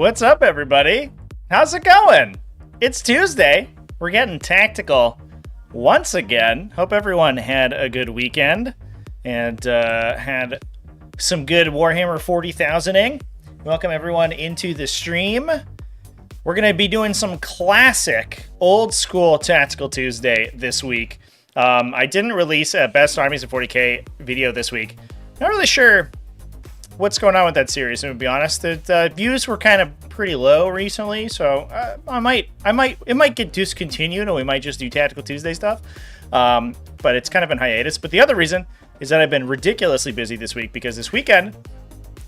What's up, everybody? How's it going? It's Tuesday. We're getting tactical once again. Hope everyone had a good weekend and had some good Warhammer 40,000ing. Welcome everyone into the stream. We're going to be doing some classic old school Tactical Tuesday this week. I didn't release a Best Armies of 40k video this week. Not really sure what's going on with that series, to be honest. The views were kind of pretty low recently, so it might get discontinued, and we might just do Tactical Tuesday stuff. But it's kind of in hiatus. But the other reason is that I've been ridiculously busy this week, because this weekend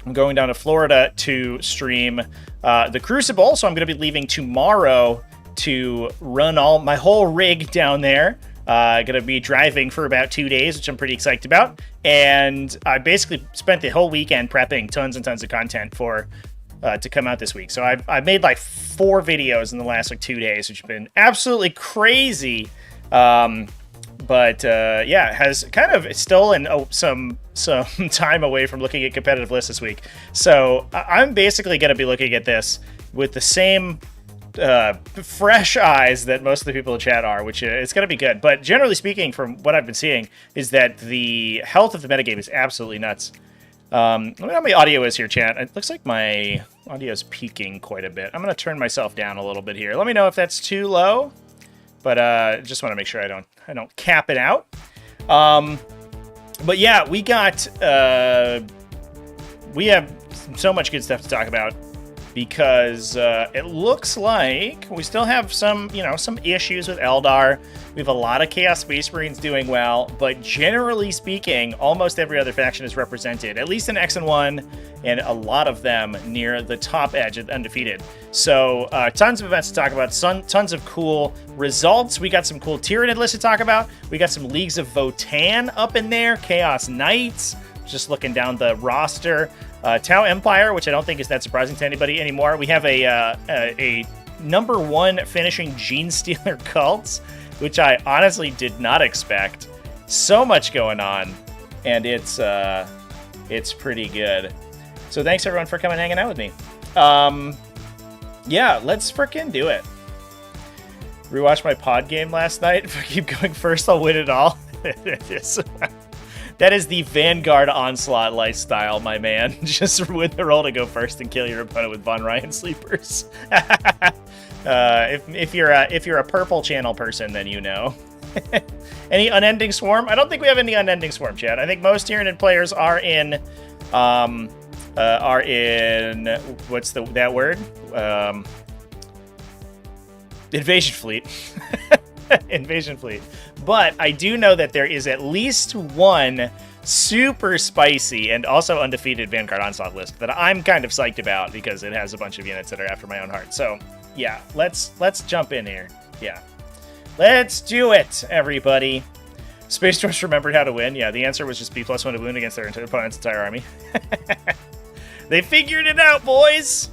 I'm going down to Florida to stream the Crucible. So I'm going to be leaving tomorrow to run my whole rig down there. Going to be driving for about 2 days, which I'm pretty excited about. And I basically spent the whole weekend prepping tons and tons of content for to come out this week. So I've made like 4 videos in the last 2 days, which have been absolutely crazy. But yeah, has kind of stolen some time away from looking at competitive lists this week. So I'm basically going to be looking at this with the same fresh eyes that most of the people in chat are, which it's going to be good. But generally speaking, from what I've been seeing, is that the health of the metagame is absolutely nuts. Let me know how my audio is here, chat. It looks like my audio is peaking quite a bit. I'm going to turn myself down a little bit here. Let me know if that's too low. But just want to make sure I don't cap it out. But yeah, we have so much good stuff to talk about, because it looks like we still have some issues with Eldar. We have a lot of Chaos Space Marines doing well, but generally speaking, almost every other faction is represented, at least in X and 1, and a lot of them near the top edge of undefeated. So tons of events to talk about, tons of cool results. We got some cool Tyranid lists to talk about. We got some Leagues of Votann up in there, Chaos Knights, just looking down the roster. Tau Empire, which I don't think is that surprising to anybody anymore. We have a number 1 finishing Gene Stealer Cults, which I honestly did not expect. So much going on, and it's pretty good. So thanks everyone for coming and hanging out with me. Yeah, let's frickin' do it. Rewatched my pod game last night. If I keep going first, I'll win it all. That is the Vanguard Onslaught lifestyle, my man. Just win the roll to go first and kill your opponent with Von Ryan sleepers. If you're a purple channel person, then you know. Any Unending Swarm? I don't think we have any Unending Swarm, chat. I think most Tyranid players are in what's that word? Invasion Fleet. Invasion Fleet. But I do know that there is at least one super spicy and also undefeated Vanguard Onslaught list that I'm kind of psyched about, because it has a bunch of units that are after my own heart. So yeah, let's jump in here. Yeah, let's do it, everybody. Space Force remembered how to win. Yeah, the answer was just B+1 to wound against their opponent's entire army. They figured it out, boys.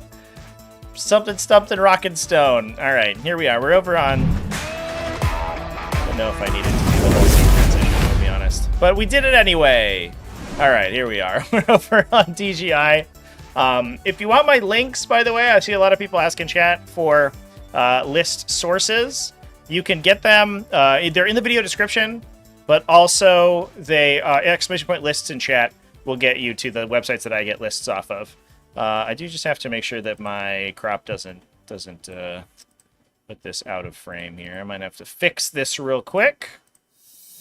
Something stumped and rock and stone. All right, here we are. We're over on... I don't know if I needed to do the whole scene transition, to be honest. But we did it anyway. All right, here we are. We're over on DGI. If you want my links, by the way, I see a lot of people asking chat for list sources. You can get them. They're in the video description, but also they exclamation point lists in chat will get you to the websites that I get lists off of. I do just have to make sure that my crop doesn't put this out of frame here. I might have to fix this real quick.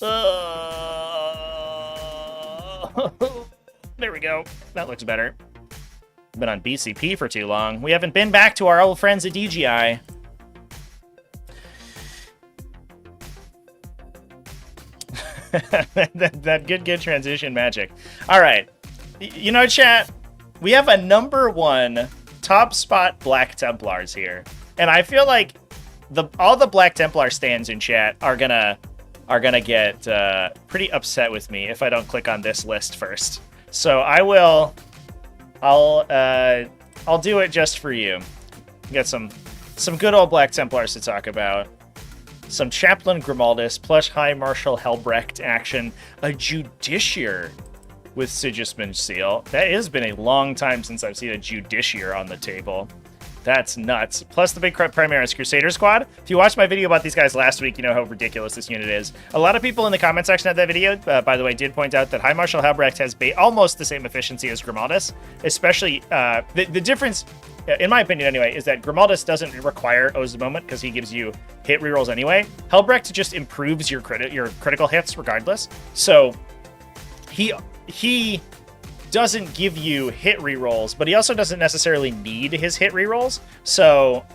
There we go. That looks better. Been on BCP for too long. We haven't been back to our old friends at DGI. that good transition magic. All right. You know, chat, we have a number 1 top spot Black Templars here. And I feel like all the Black Templar stands in chat are gonna get pretty upset with me if I don't click on this list first. So I'll do it just for you. Get some good old Black Templars to talk about. Some Chaplain Grimaldus, plus High Marshal Helbrecht action, a Judiciar with Sigismund Seal. That has been a long time since I've seen a Judiciar on the table. That's nuts. Plus the big Primaris Crusader squad. If you watched my video about these guys last week, you know how ridiculous this unit is. A lot of people in the comment section of that video, by the way, did point out that High Marshal Halbrecht has almost the same efficiency as Grimaldus. Especially, the difference, in my opinion anyway, is that Grimaldus doesn't require O's the Moment because he gives you hit rerolls anyway. Halbrecht just improves your critical hits regardless. So he doesn't give you hit rerolls, but he also doesn't necessarily need his hit rerolls. So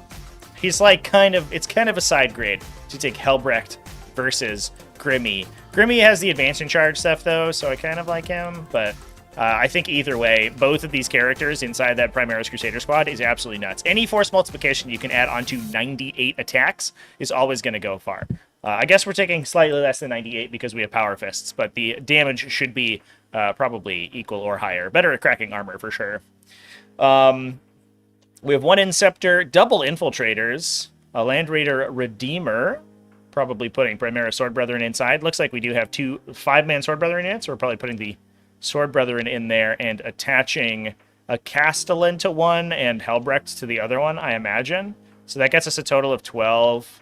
he's like it's kind of a side grade to take Halbrecht versus Grimmy. Grimmy has the advance in charge stuff though, so I kind of like him, but I think either way, both of these characters inside that Primaris Crusader squad is absolutely nuts. Any force multiplication you can add onto 98 attacks is always going to go far. I guess we're taking slightly less than 98 because we have Power Fists, but the damage should be probably equal or higher. Better at cracking armor, for sure. We have 1 Inceptor, double Infiltrators, a Land Raider Redeemer, probably putting Primaris Sword Brethren inside. Looks like we do have 2 5-man Sword Brethren units, so we're probably putting the Sword Brethren in there and attaching a Castellan to one and Helbrecht to the other one, I imagine. So that gets us a total of 12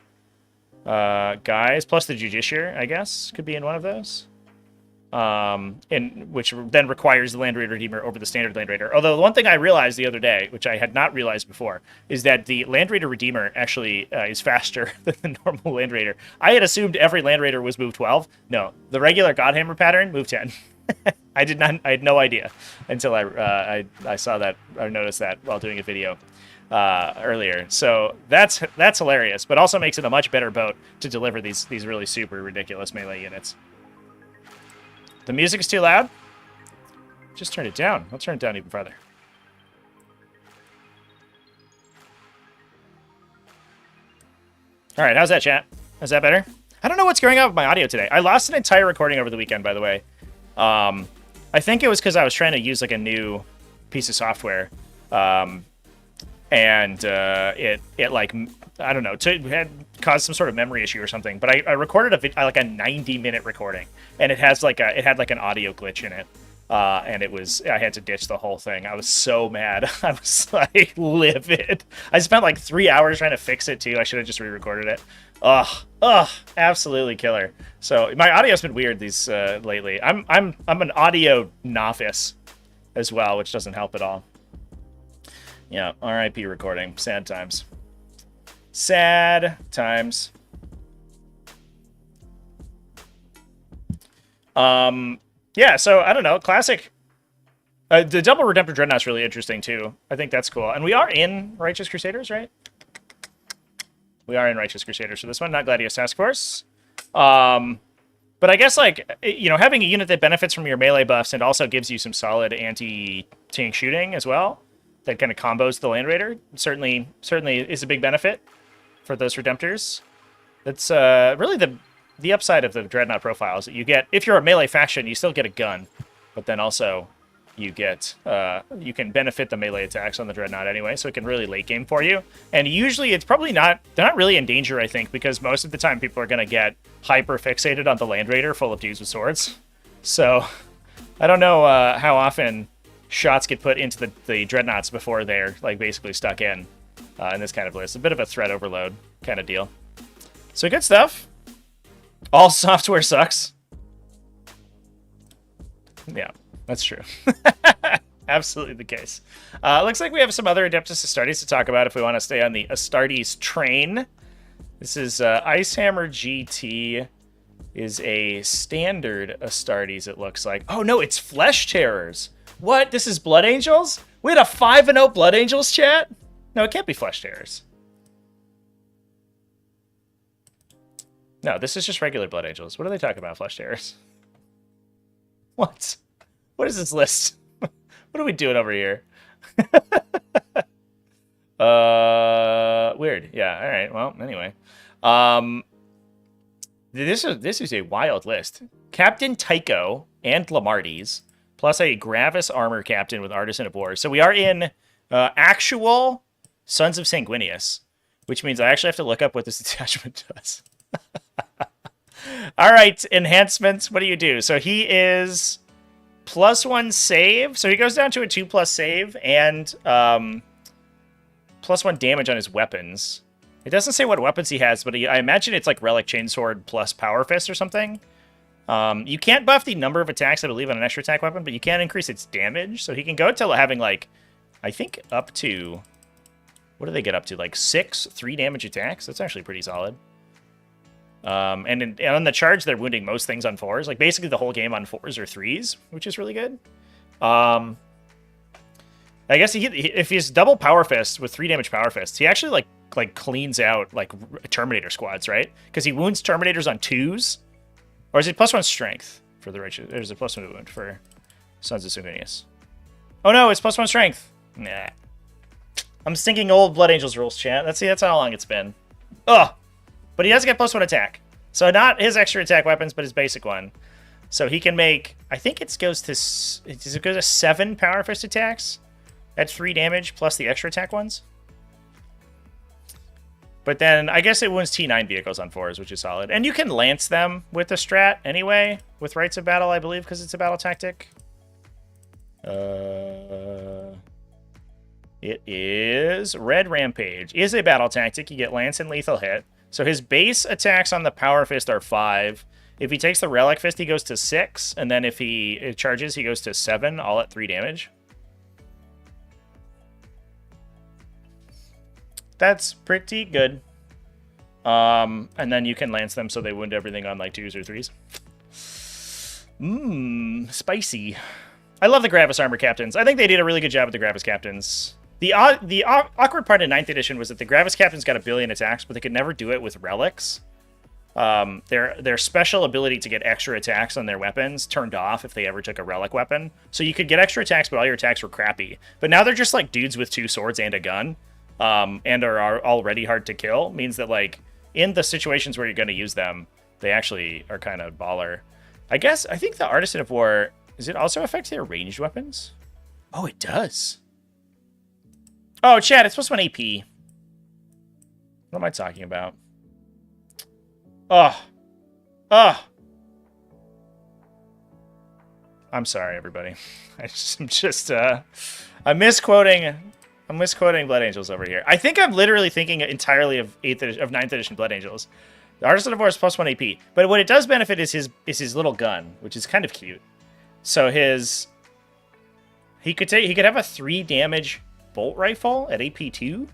guys, plus the Justiciar, I guess, could be in one of those. Which then requires the Land Raider Redeemer over the standard Land Raider. Although the one thing I realized the other day, which I had not realized before, is that the Land Raider Redeemer actually is faster than the normal Land Raider. I had assumed every Land Raider was move 12. No, the regular Godhammer pattern, move 10. I had no idea until I saw that, or noticed that while doing a video earlier. So that's hilarious, but also makes it a much better boat to deliver these really super ridiculous melee units. The music is too loud. Just turn it down. I'll turn it down even farther. All right, how's that, chat? Is that better? I don't know what's going on with my audio today. I lost an entire recording over the weekend, by the way. I think it was because I was trying to use like a new piece of software, and it like, I don't know, it had caused some sort of memory issue or something. But I recorded like a 90-minute recording, and it had like an audio glitch in it, and I had to ditch the whole thing. I was so mad. I was like livid. I spent like 3 hours trying to fix it too. I should have just re-recorded it. Ugh, absolutely killer. So my audio's been weird these lately. I'm an audio novice as well, which doesn't help at all. Yeah, RIP recording. Sad times. Sad times. Yeah, so I don't know, classic. The double Redemptor Dreadnought's really interesting too. I think that's cool. And we are in Righteous Crusaders, right? We are in Righteous Crusaders for this one, not Gladius Task Force. But I guess, like, you know, having a unit that benefits from your melee buffs and also gives you some solid anti-tank shooting as well, that kind of combos the Land Raider, certainly is a big benefit for those Redemptors. That's really the upside of the Dreadnought profiles that you get. If you're a melee faction, you still get a gun, but then also you get you can benefit the melee attacks on the Dreadnought anyway, so it can really late game for you. And usually it's probably they're not really in danger, I think, because most of the time people are going to get hyper fixated on the Land Raider full of dudes with swords. So I don't know how often shots get put into the Dreadnoughts before they're like basically stuck in this kind of list. A bit of a threat overload kind of deal. So good stuff. All software sucks. Yeah. That's true. Absolutely the case. Looks like we have some other Adeptus Astartes to talk about if we want to stay on the Astartes train. This is Icehammer GT is a standard Astartes, it looks like. Oh, no, it's Flesh Terrors. What? This is Blood Angels? We had a 5-0 Blood Angels, chat? No, it can't be Flesh Terrors. No, this is just regular Blood Angels. What are they talking about, Flesh Terrors? What? What is this list? What are we doing over here? Weird. Yeah, all right. Well, anyway. This is a wild list. Captain Tycho and Lamarties, plus a Gravis armor captain with Artisan of War. So we are in actual Sons of Sanguinius, which means I actually have to look up what this detachment does. All right, enhancements. What do you do? So he is +1 save. So he goes down to a 2+ save and +1 +1 damage on his weapons. It doesn't say what weapons he has, but I imagine it's like Relic Chainsword plus Power Fist or something. You can't buff the number of attacks, I believe, on an extra attack weapon, but you can increase its damage. So he can go to having, like, I think up to... What do they get up to? Like 6 3-damage attacks? That's actually pretty solid. And on the charge, they're wounding most things on 4s. Like, basically the whole game on 4s or 3s, which is really good. I guess if he's double Power Fist with 3-damage Power Fists, he actually, like cleans out, like, Terminator squads, right? Because he wounds Terminators on 2s. Or is it +1 strength for the righteous? There's a +1 wound for Sons of Suminius. Oh no, it's +1 strength. Nah. I'm stinking old Blood Angels rules, chat. That's how long it's been. Ugh. But he does get +1 attack. So not his extra attack weapons, but his basic one. So he can make, I think it goes to 7 Power Fist attacks at 3 damage plus the extra attack ones. But then I guess it wounds T9 vehicles on 4s, which is solid. And you can lance them with the strat anyway, with Rites of Battle, I believe, because it's a battle tactic. It is Red Rampage. Is a battle tactic. You get lance and lethal hit. So his base attacks on the Power Fist are 5. If he takes the Relic Fist, he goes to 6. And then if he charges, he goes to 7, all at 3 damage. That's pretty good. And then you can lance them so they wound everything on like 2s or 3s. Spicy. I love the Gravis Armor Captains. I think they did a really good job with the Gravis Captains. The awkward part in 9th edition was that the Gravis Captains got 1 billion attacks, but they could never do it with relics. Their special ability to get extra attacks on their weapons turned off if they ever took a relic weapon. So you could get extra attacks, but all your attacks were crappy. But now they're just like dudes with 2 swords and a gun. And are already hard to kill, means that, like, in the situations where you're going to use them, they actually are kind of baller. I think the Artisan of War, does it also affect their ranged weapons? Oh, it does. Oh, chat, it's +1 AP. What am I talking about? I'm sorry, everybody. I'm misquoting Blood Angels over here. I think I'm literally thinking entirely of 9th edition Blood Angels. The Artisan of War is +1 AP, but what it does benefit is his little gun, which is kind of cute. So he could have a 3-damage bolt rifle at AP 2,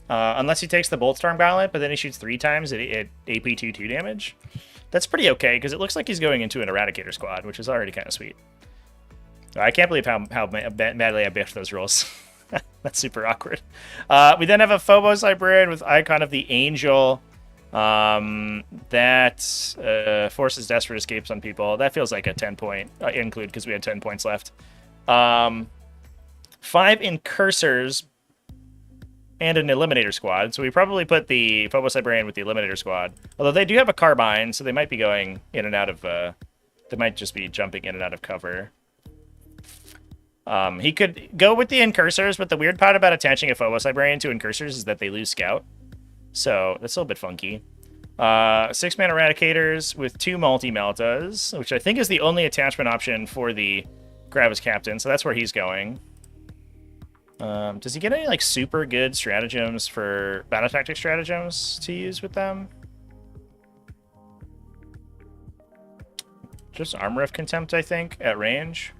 unless he takes the Boltstorm Gauntlet, but then he shoots 3 times at AP 2 damage. That's pretty okay because it looks like he's going into an Eradicator squad, which is already kind of sweet. I can't believe how badly I biffed those rolls. That's super awkward. We then have a Phobos Librarian with Icon of the Angel. That forces desperate escapes on people. That feels like a 10-point include because we had 10 points left. 5 Incursors and an Eliminator squad. So we probably put the Phobos Librarian with the Eliminator squad. Although they do have a Carbine, so they might be going in and out of... they might just be jumping in and out of cover. He could go with the Incursors, but the weird part about attaching a Phobos Librarian to Incursors is that they lose Scout. So that's a little bit funky. 6-man Eradicators with 2 Multi-Meltas, which I think is the only attachment option for the Gravis Captain, so that's where he's going. Does he get any like super good stratagems for battle tactic stratagems to use with them? Just Armor of Contempt, I think, at range.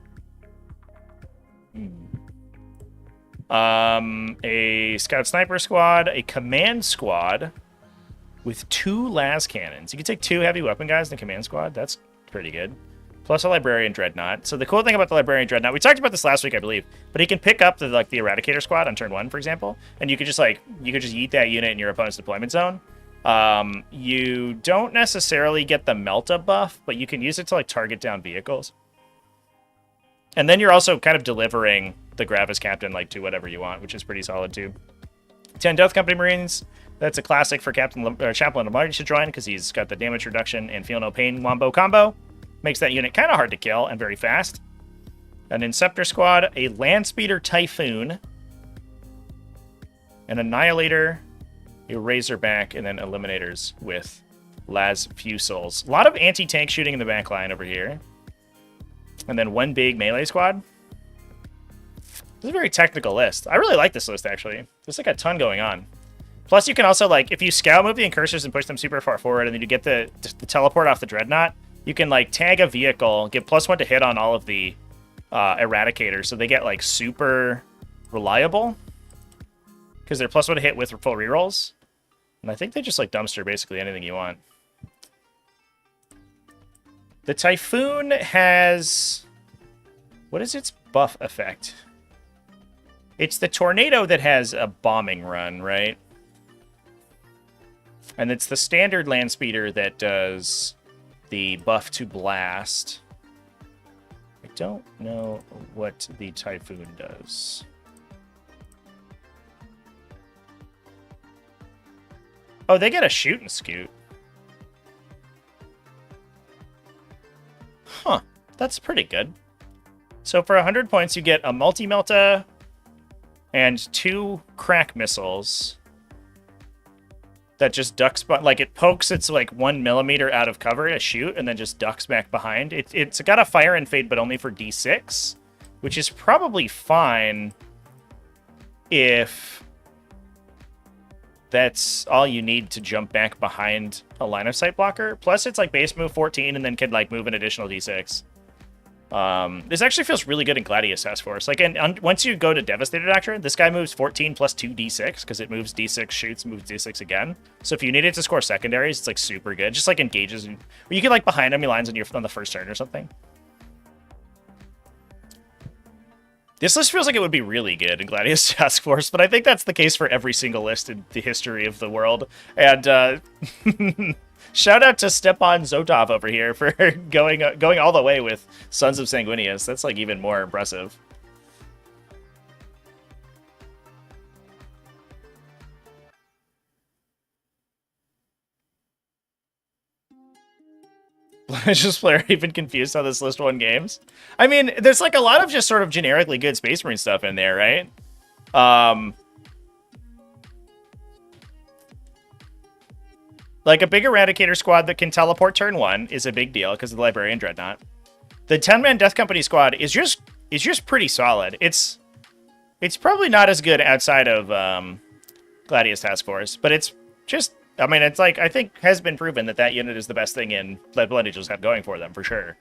A Scout Sniper squad, a Command squad with 2 las cannons. You can take 2 heavy weapon guys in the Command squad. That's pretty good. Plus a Librarian Dreadnought. So the cool thing about the Librarian Dreadnought, we talked about this last week, I believe, but he can pick up the Eradicator squad on turn 1, for example, and you could just yeet that unit in your opponent's deployment zone. You don't necessarily get the Melta buff, but you can use it to target down vehicles. And then you're also kind of delivering the Gravis Captain to whatever you want, which is pretty solid too. 10 Death Company Marines. That's a classic for Chaplain Lombardi to join because he's got the damage reduction and feel no pain wombo combo. Makes that unit kind of hard to kill and very fast. An Inceptor squad, a Landspeeder Typhoon, an Annihilator, a Razorback, and then Eliminators with Las Fusils. A lot of anti-tank shooting in the back line over here. And then 1 big melee squad. This is a very technical list. I really like this list, actually. There's like a ton going on. Plus, you can also, like, if you scout move the incursors and push them super far forward, and then you get the teleport off the Dreadnought, you can, like, tag a vehicle, get +1 to hit on all of the Eradicators, so they get, like, super reliable. Because they're +1 to hit with full rerolls. And I think they just, like, dumpster basically anything you want. The Typhoon has... What is its buff effect? It's the Tornado that has a bombing run, right? And it's the standard land speeder that does the buff to blast. I don't know what the Typhoon does. Oh, they get a shoot and scoot. Huh, that's pretty good. So for 100 points, you get a multi-melta and 2 crack missiles that just ducks, but like it pokes its like 1 millimeter out of cover to shoot and then just ducks back behind. It's got a fire and fade, but only for D6, which is probably fine if that's all you need to jump back behind a line of sight blocker. Plus, it's like base move 14 and then can like move an additional D6. This actually feels really good in Gladius Task Force. Like, once you go to Devastator Doctrine, this guy moves 14 plus 2 D6 because it moves D6, shoots, moves D6 again. So if you need it to score secondaries, it's like super good. Just like engages, or you can like behind enemy lines on the first turn or something. This list feels like it would be really good in Gladius Task Force, but I think that's the case for every single list in the history of the world. And shout out to Stepan Zotov over here for going all the way with Sons of Sanguinius. That's like even more impressive. Just player even confused how this list won games. I mean, there's like a lot of just sort of generically good Space Marine stuff in there, right? Like a big Eradicator squad that can teleport turn 1 is a big deal because of the Librarian Dreadnought. The 10-man Death Company squad is just pretty solid. It's probably not as good outside of Gladius Task Force, but it's just, I mean, it's like, I think has been proven that unit is the best thing that Blood Angels have going for them, for sure.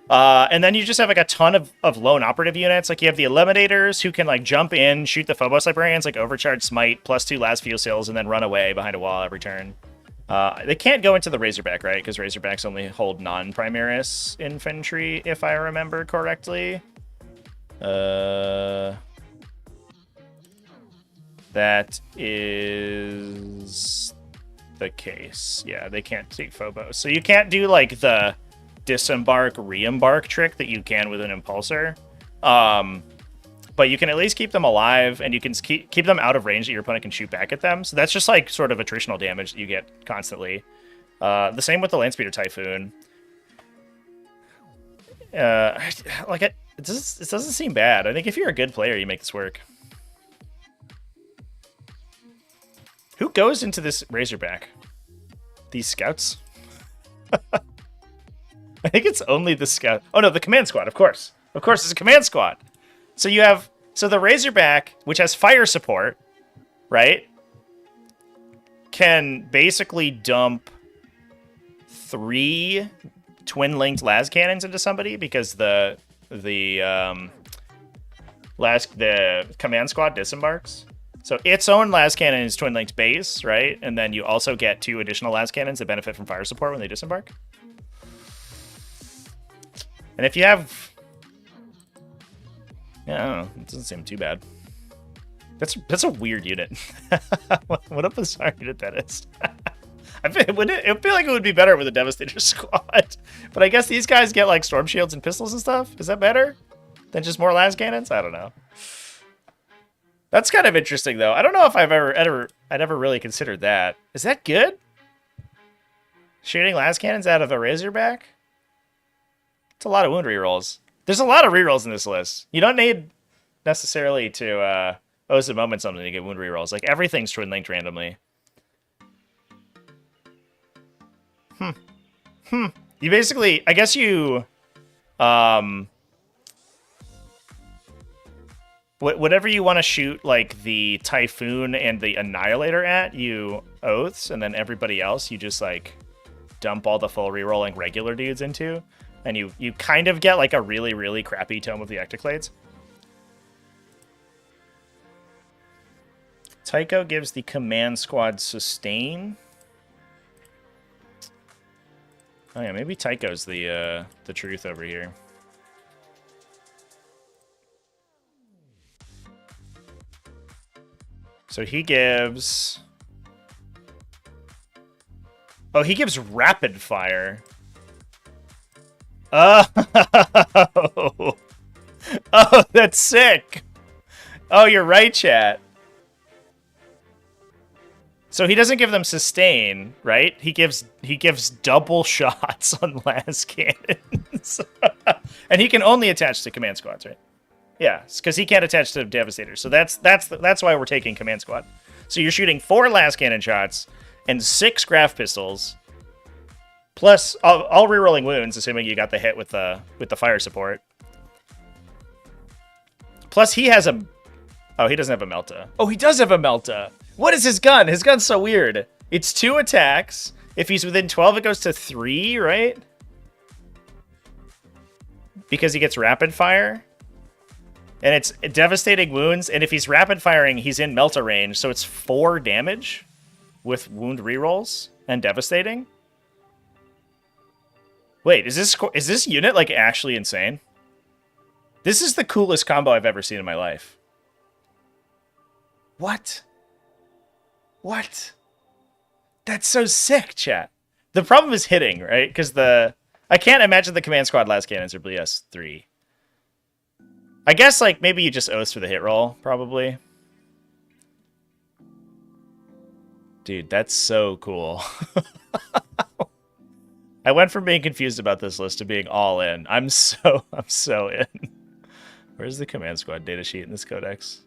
And then you just have like a ton of lone operative units. Like you have the Eliminators who can like jump in, shoot the Phobos Librarians, like overcharge Smite, +2 last few seals, and then run away behind a wall every turn. They can't go into the Razorback, right? Because Razorbacks only hold non-Primaris infantry, if I remember correctly. That is the case. Yeah, they can't take Phobos. So you can't do like the disembark, re-embark trick that you can with an Impulsor. But you can at least keep them alive, and you can keep them out of range that your opponent can shoot back at them. So that's just like sort of attritional damage that you get constantly. The same with the Landspeeder Typhoon. It doesn't seem bad. I think if you're a good player, you make this work. Who goes into this Razorback? These scouts? I think it's only the scout. Oh no, the command squad, of course. Of course, it's a command squad. So you have, the Razorback, which has fire support, right? Can basically dump 3 twin-linked las cannons into somebody because the command squad disembarks. So its own las cannon is twin-linked base, right? And then you also get 2 additional las cannons that benefit from fire support when they disembark. And if you have... Yeah, I don't know. It doesn't seem too bad. That's a weird unit. What a bizarre unit that is. I feel like it would be better with a Devastator squad. But I guess these guys get like storm shields and pistols and stuff. Is that better than just more las cannons? I don't know. That's kind of interesting, though. I don't know if I'd ever really considered that. Is that good? Shooting las cannons out of a Razorback? It's a lot of wound rerolls. There's a lot of rerolls in this list. You don't need necessarily to Oaths of Moment something to get wound rerolls. Like everything's twin linked randomly. You basically, I guess you Whatever you want to shoot, like the Typhoon and the Annihilator at, you oaths, and then everybody else you just like dump all the full rerolling regular dudes into, and you kind of get like a really, really crappy Tome of the Ectoclades. Tycho gives the command squad sustain. Oh yeah, maybe Tycho's the truth over here. So he gives... Oh, he gives rapid fire. Oh, oh, that's sick. Oh, you're right, chat. So he doesn't give them sustain, right? He gives double shots on las cannons. And he can only attach to command squads, right? Yeah, because he can't attach to Devastators. So that's why we're taking command squad. So you're shooting 4 las cannon shots and 6 graph pistols, plus all rerolling wounds, assuming you got the hit with the fire support. Plus he has a... Oh, he doesn't have a Melta. Oh, he does have a Melta. What is his gun? His gun's so weird. It's 2 attacks. If he's within 12, it goes to 3, right? Because he gets rapid fire. And it's devastating wounds. And if he's rapid firing, he's in Melta range. So it's 4 damage with wound rerolls and devastating. Wait, is this unit like actually insane? This is the coolest combo I've ever seen in my life. What? What? That's so sick, chat. The problem is hitting, right? Because I can't imagine the command squad las cannons are BS3. I guess like maybe you just oath for the hit roll, probably. Dude, that's so cool. I went from being confused about this list to being all in. I'm so in. Where's the command squad data sheet in this codex?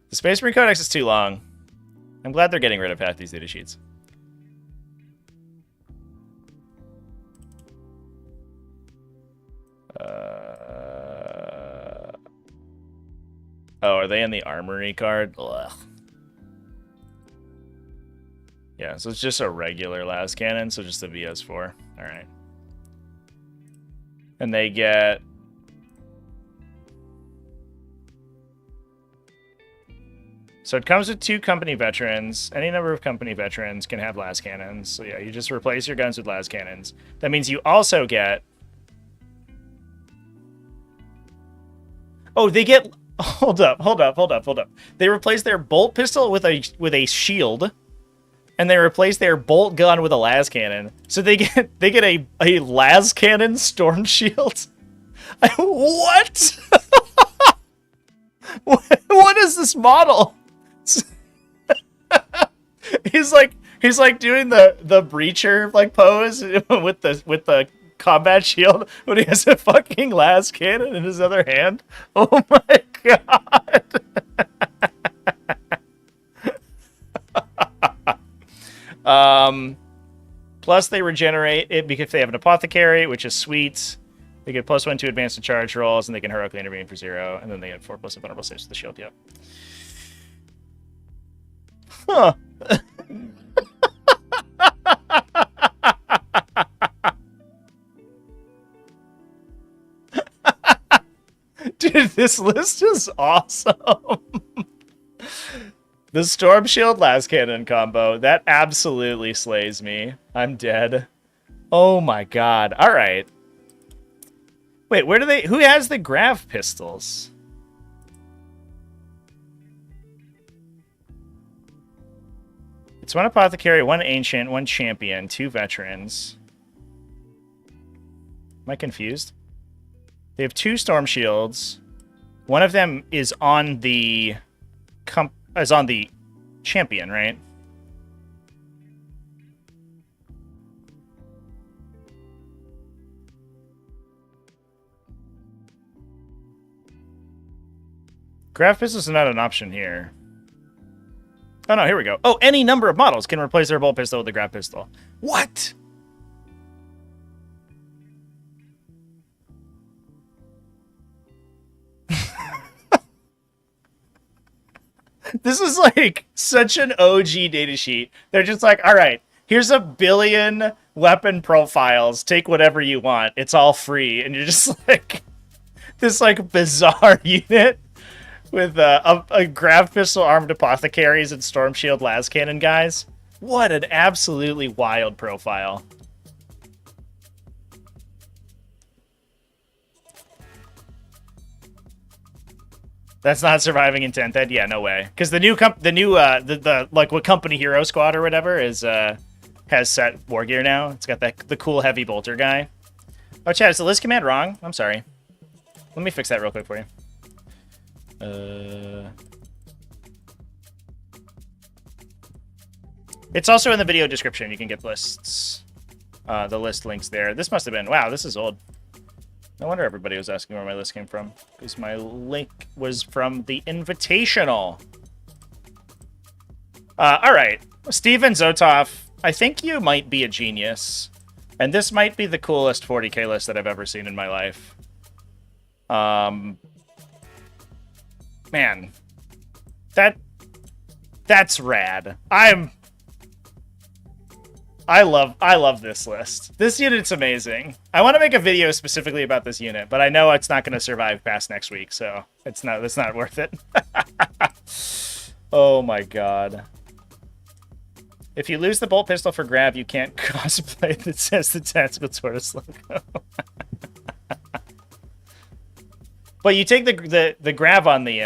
The Space Marine codex is too long. I'm glad they're getting rid of half these data sheets. Oh, are they in the armory card? Ugh. Yeah, so it's just a regular las cannon, so just a VS4. All right. And they get... So it comes with 2 company veterans. Any number of company veterans can have las cannons. So yeah, you just replace your guns with las cannons. That means you also get... Oh, they get... Hold up. They replace their bolt pistol with a shield, and they replace their bolt gun with a las cannon. So they get a las cannon storm shield. What? What is this model? He's like doing the breacher like pose with the combat shield when he has a fucking las cannon in his other hand. Oh my god. Plus they regenerate it because they have an apothecary, which is sweet. They get +1 to advance to charge rolls, and they can heroically intervene for 0, and then they get 4+ vulnerable saves to the shield. Yep. Huh. Dude, this list is awesome. The Storm Shield las cannon combo, that absolutely slays me. I'm dead. Oh my god. All right. Wait, who has the grav pistols? It's 1 apothecary, 1 ancient, 1 champion, 2 veterans. Am I confused? They have 2 storm shields. One of them is on the champion, right? Grav pistols are not an option here. Oh no, here we go. Oh, any number of models can replace their bolt pistol with a grav pistol. What? This is like such an OG datasheet. They're just like, all right, here's a billion weapon profiles. Take whatever you want. It's all free. And you're just like this like bizarre unit with a grav pistol armed apothecaries and storm shield las cannon guys. What an absolutely wild profile. That's not surviving intent then? Yeah, no way. Because the new like what company hero squad or whatever is has set war gear now. It's got the cool heavy bolter guy. Oh, Chad, is the list command wrong? I'm sorry. Let me fix that real quick for you. It's also in the video description. You can get lists. The list links there. This must have been, wow, this is old. No wonder everybody was asking where my list came from, because my link was from the Invitational. All right, Steven Zotov, I think you might be a genius, and this might be the coolest 40k list that I've ever seen in my life. Man, that's rad. I love this list. This unit's amazing. I want to make a video specifically about this unit, but I know it's not going to survive past next week, so it's not worth it. Oh my god. If you lose the bolt pistol for grab, you can't cosplay that says the TacticalTortoise logo. But you take the grab on the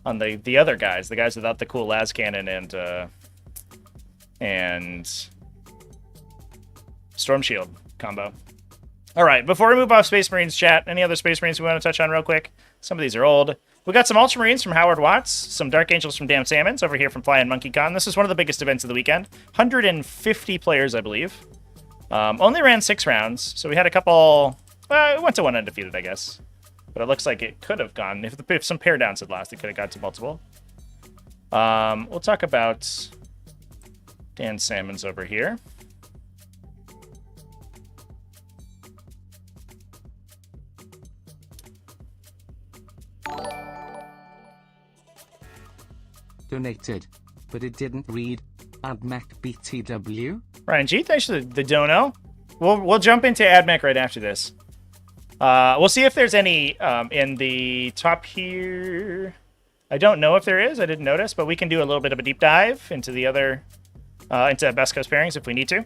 other guys, the guys without the cool las cannon and Storm Shield combo. All right, before we move off Space Marines chat, any other Space Marines we want to touch on real quick? Some of these are old. We got some Ultramarines from Howard Watts, some Dark Angels from Damn Salmons over here from Flying Monkey Con. This is one of the biggest events of the weekend. 150 players, I believe. Only ran 6 rounds, so we had a couple... it went to one undefeated, I guess. But it looks like it could have gone... If some pair downs had lost, it could have got to multiple. We'll talk about... Dan Salmon's over here. Donated, but it didn't read. Admech BTW. Ryan G, thanks for the dono. We'll jump into Admech right after this. We'll see if there's any in the top here. I don't know if there is. I didn't notice, but we can do a little bit of a deep dive into the other. Into Best Coast pairings if we need to.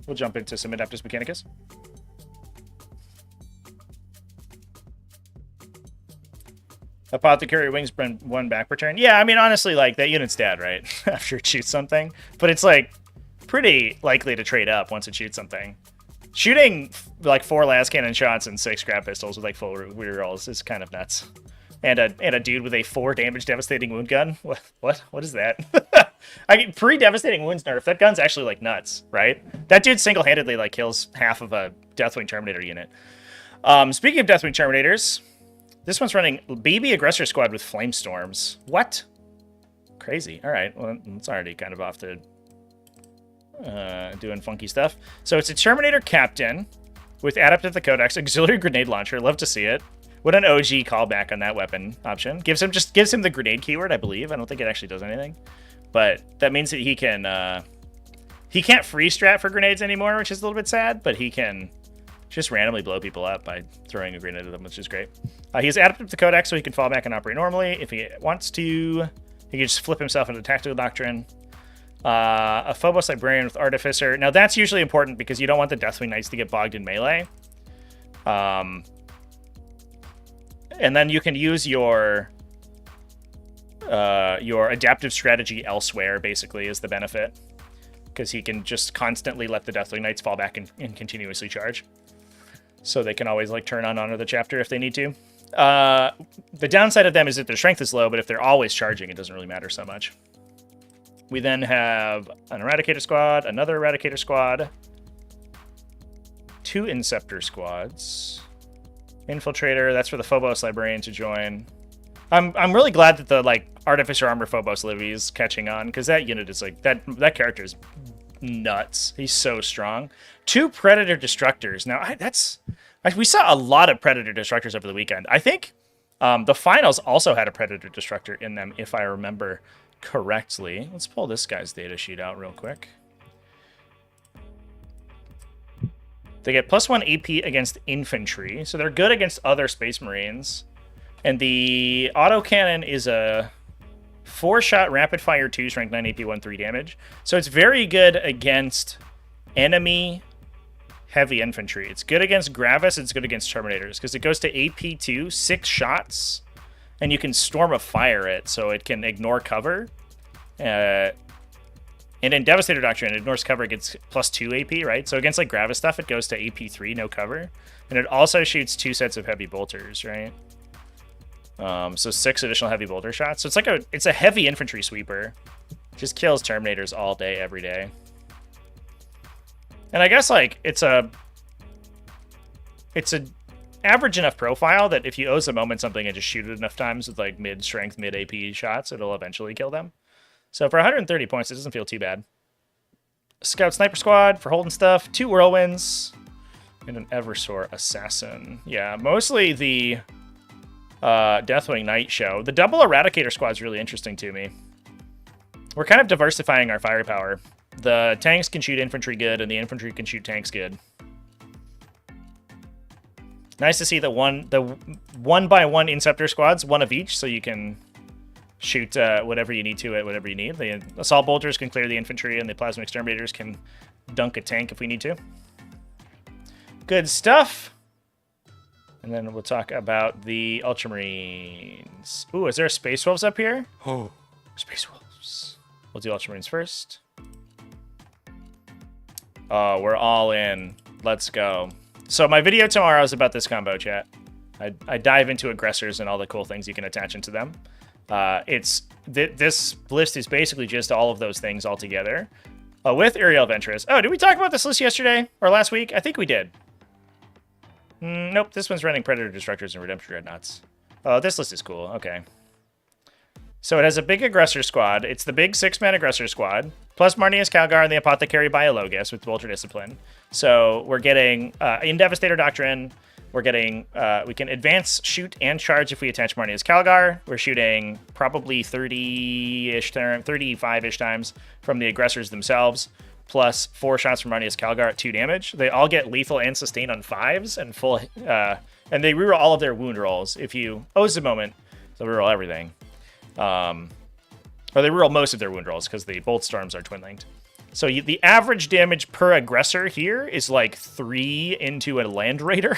We'll jump into some Adeptus Mechanicus. Apothecary Wings bring 1 back return. Yeah, I mean, honestly, like, that unit's dead, right? After it shoots something. But it's, like, pretty likely to trade up once it shoots something. Shooting, like, 4 las cannon shots and 6 grab pistols with, like, full rerolls is kind of nuts. And a dude with a 4 damage devastating wound gun. What is that? I mean, pre-devastating wounds nerf. That gun's actually like nuts, right? That dude single-handedly like kills half of a Deathwing Terminator unit. Speaking of Deathwing Terminators, this one's running Baby Aggressor Squad with Flamestorms. What? Crazy. All right. Well, it's already kind of off to doing funky stuff. So it's a Terminator Captain with Adept of the Codex, Auxiliary Grenade Launcher. Love to see it. What an OG callback on that weapon option. Gives him the grenade keyword, I believe. I don't think it actually does anything. But that means that he can't free strat for grenades anymore, which is a little bit sad, but he can just randomly blow people up by throwing a grenade at them, which is great. He has Adept of the Codex, so he can fall back and operate normally. If he wants to, he can just flip himself into Tactical Doctrine. A Phobos Librarian with Artificer. Now that's usually important because you don't want the Deathwing Knights to get bogged in melee. And then you can use your adaptive strategy elsewhere, basically, is the benefit. Because he can just constantly let the Deathwing Knights fall back and continuously charge. So they can always like turn on Honor the Chapter if they need to. The downside of them is that their strength is low, but if they're always charging, it doesn't really matter so much. We then have an Eradicator Squad, another Eradicator Squad, 2 Inceptor Squads, Infiltrator, that's for the Phobos Librarian to join. I'm really glad that the like Artificer Armor Phobos Livy is catching on, because that unit is like that character is nuts. He's so strong. 2 Predator Destructors. Now we saw a lot of Predator Destructors over the weekend. I think The finals also had a Predator Destructor in them, if I remember correctly. Let's pull this guy's data sheet out real quick. They get +1 AP against infantry, so they're good against other Space Marines. And the autocannon is a 4-shot rapid-fire 2, strength 9 AP, 1/3 damage. So it's very good against enemy heavy infantry. It's good against Gravis, it's good against Terminators, because it goes to AP2, 6 shots, and you can Storm of Fire it, so it can ignore cover. And in Devastator Doctrine, it ignores cover, it gets +2 AP, right? So against like Gravis stuff, it goes to AP3, no cover. And it also shoots 2 sets of heavy bolters, right? So 6 additional heavy bolter shots. So it's a heavy infantry sweeper. Just kills Terminators all day, every day. And I guess like it's a average enough profile that if you O's a moment something and just shoot it enough times with like mid-strength, mid-AP shots, it'll eventually kill them. So for 130 points, it doesn't feel too bad. Scout Sniper Squad for holding stuff, 2 Whirlwinds, and an Eversor Assassin. Yeah, mostly the Deathwing Knight show. The double Eradicator Squad is really interesting to me. We're kind of diversifying our firepower. The tanks can shoot infantry good, and the infantry can shoot tanks good. Nice to see the one by one Inceptor squads, one of each, so you can shoot whatever you need to at whatever you need. The Assault Bolters can clear the infantry, and the Plasma Exterminators can dunk a tank if we need to. Good stuff. And then we'll talk about the Ultramarines. Ooh, is there a Space Wolves up here? Oh, Space Wolves. We'll do Ultramarines first. Oh, we're all in. Let's go. So my video tomorrow is about this combo, chat. I dive into aggressors and all the cool things you can attach into them. This list is basically just all of those things all together. With Aerial Ventress. Oh, did we talk about this list yesterday or last week? I think we did. Nope, this one's running Predator Destructors and Redemptor Dreadnoughts. Oh, this list is cool. Okay. So it has a big aggressor squad. It's the big 6-man aggressor squad, plus Marneus Calgar and the Apothecary Biologus with Bolter Discipline. So we're getting, in Devastator Doctrine, we're getting, we can advance, shoot, and charge if we attach Marneus Calgar. We're shooting probably 30-ish, 35-ish times from the aggressors themselves, plus 4 shots from Marneus Calgar at 2 damage. They all get lethal and sustain on 5s and full, and they reroll all of their wound rolls. If you O's a moment, they'll reroll everything. Or they reroll most of their wound rolls because the Bolt Storms are twin-linked. So the average damage per aggressor here is like 3 into a Land Raider.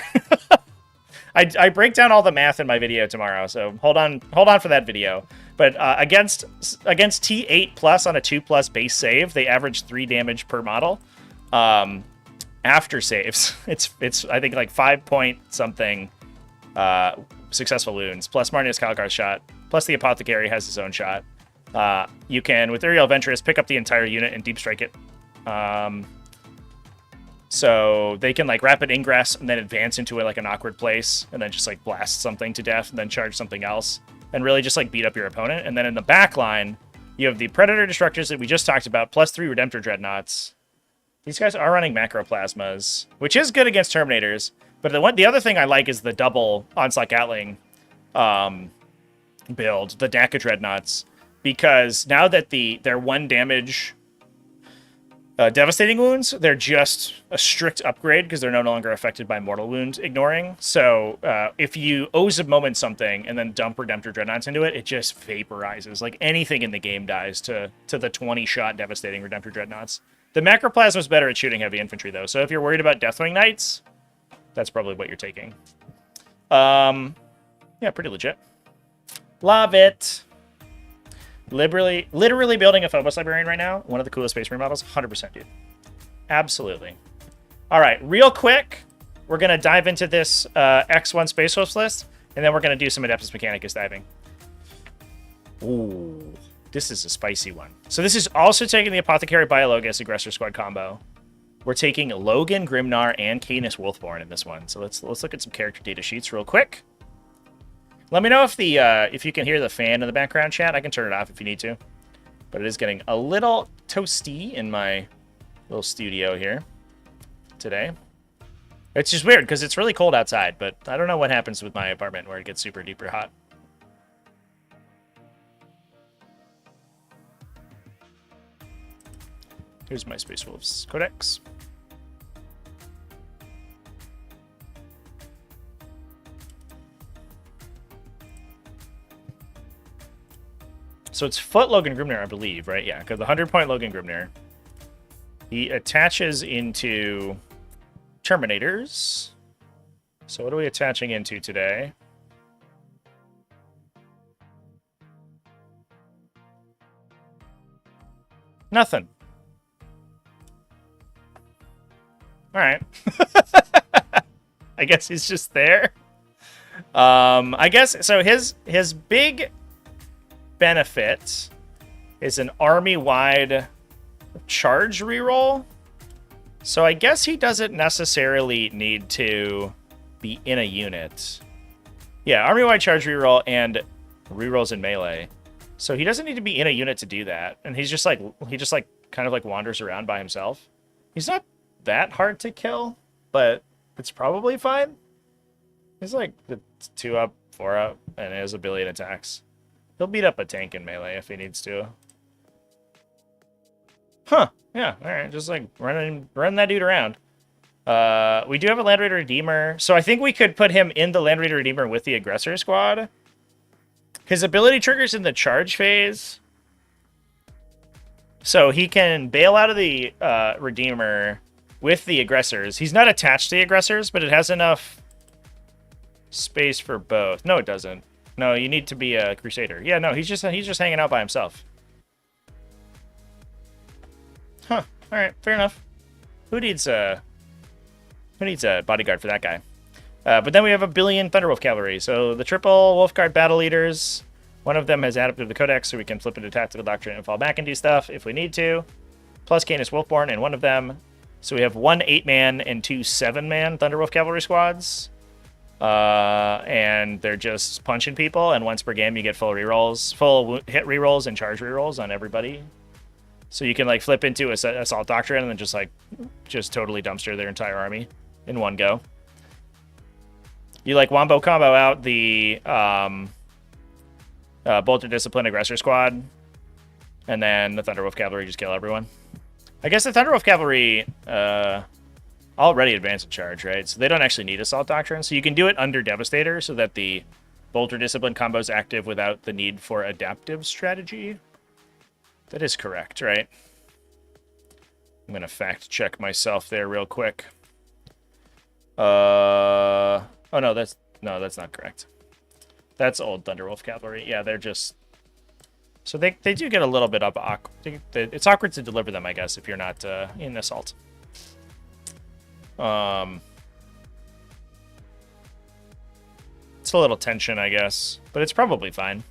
I break down all the math in my video tomorrow, so hold on for that video. But against T8 plus on a 2+ base save, they average 3 damage per model. After saves, it's I think like 5 point something successful wounds plus Marneus Calgar's shot plus the Apothecary has his own shot. You can with Aerial Ventress pick up the entire unit and deep strike it. So they can like rapid ingress and then advance into like an awkward place and then just like blast something to death and then charge something else and really just like beat up your opponent. And then in the back line, you have the Predator Destructors that we just talked about, plus 3 Redemptor Dreadnoughts. These guys are running Macroplasmas, which is good against Terminators. But the other thing I like is the double Onslaught Gatling build, the DACA Dreadnoughts, because now that they're 1 damage devastating wounds, they're just a strict upgrade because they're no longer affected by mortal wound ignoring. So if you O's a moment something and then dump Redemptor Dreadnoughts into it, it just vaporizes. Like anything in the game dies to the 20-shot devastating Redemptor Dreadnoughts. The Macroplasma is better at shooting heavy infantry, though. So if you're worried about Deathwing Knights, that's probably what you're taking. Yeah, pretty legit. Love it. Literally building a Phobos Librarian right now. One of the coolest Space Marine models. 100%, dude. Absolutely. All right, real quick, we're going to dive into this X1 Space Wolves list, and then we're going to do some Adeptus Mechanicus diving. Ooh, this is a spicy one. So this is also taking the Apothecary Biologus Aggressor Squad combo. We're taking Logan, Grimnar, and Canis Wolfborn in this one. So let's look at some character data sheets real quick. Let me know if you can hear the fan in the background, chat. I can turn it off if you need to. But it is getting a little toasty in my little studio here today. It's just weird because it's really cold outside, but I don't know what happens with my apartment where it gets super duper hot. Here's my Space Wolves Codex. So it's Foot Logan Grimnir, I believe, right? Yeah, because the 100-point Logan Grimnir. He attaches into Terminators. So what are we attaching into today? Nothing. All right. I guess he's just there. I guess so. His big benefit is an army-wide charge reroll. So I guess he doesn't necessarily need to be in a unit. Yeah, army-wide charge reroll and rerolls in melee. So he doesn't need to be in a unit to do that. And he just kind of like wanders around by himself. He's not that hard to kill, but it's probably fine. He's like the 2 up, 4 up, and has a billion attacks. He'll beat up a tank in melee if he needs to. Huh. Yeah, alright. Just like run that dude around. We do have a Land Raider Redeemer. So I think we could put him in the Land Raider Redeemer with the Aggressor Squad. His ability triggers in the charge phase. So he can bail out of the Redeemer with the Aggressors. He's not attached to the Aggressors, but it has enough space for both. No, it doesn't. No, you need to be a Crusader. Yeah, no, he's just hanging out by himself. Huh. All right, fair enough. Who needs a bodyguard for that guy? But then we have a billion Thunderwolf Cavalry. So the triple Wolfguard battle leaders. One of them has added to the Codex, so we can flip into Tactical Doctrine and fall back and do stuff if we need to. Plus Canis Wolfborn in one of them. So we have 1 8-man and 2 7-man Thunderwolf Cavalry squads. And they're just punching people, and once per game you get full hit rerolls and charge rerolls on everybody. So you can like flip into Assault Doctrine and then just totally dumpster their entire army in one go. You like wombo combo out the Bolter Discipline Aggressor Squad, and then the Thunderwolf Cavalry just kill everyone. I guess the Thunderwolf Cavalry already advanced in charge, right? So they don't actually need Assault Doctrine. So you can do it under Devastator so that the Bolter Discipline combo is active without the need for adaptive strategy. That is correct, right? I'm going to fact check myself there real quick. Oh, no, that's not correct. That's old Thunderwolf Cavalry. Yeah, they're just... So they do get a little bit up... It's awkward to deliver them, I guess, if you're not in Assault. It's a little tension, I guess, but it's probably fine.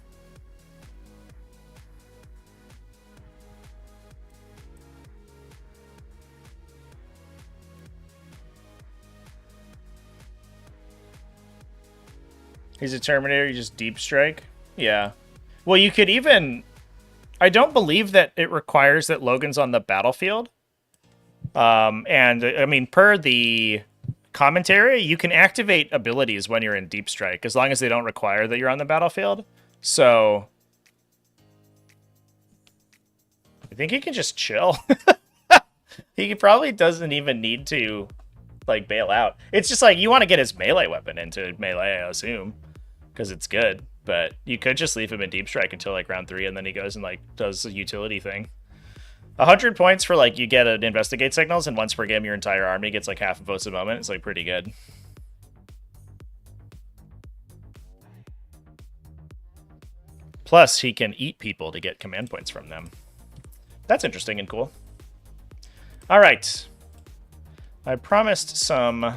He's a Terminator, you just deep strike? Yeah. Well, you could even... I don't believe that it requires that Logan's on the battlefield. And, I mean, per the commentary, you can activate abilities when you're in deep strike, as long as they don't require that you're on the battlefield. So... I think he can just chill. He probably doesn't even need to, like, bail out. It's just like, you want to get his melee weapon into melee, I assume, because it's good. But you could just leave him in deep strike until, like, round 3, and then he goes and, like, does a utility thing. 100 points for, like, you get an investigate signals, and once per game your entire army gets, like, half of votes a moment. It's, like, pretty good. Plus, he can eat people to get command points from them. That's interesting and cool. All right. I promised some...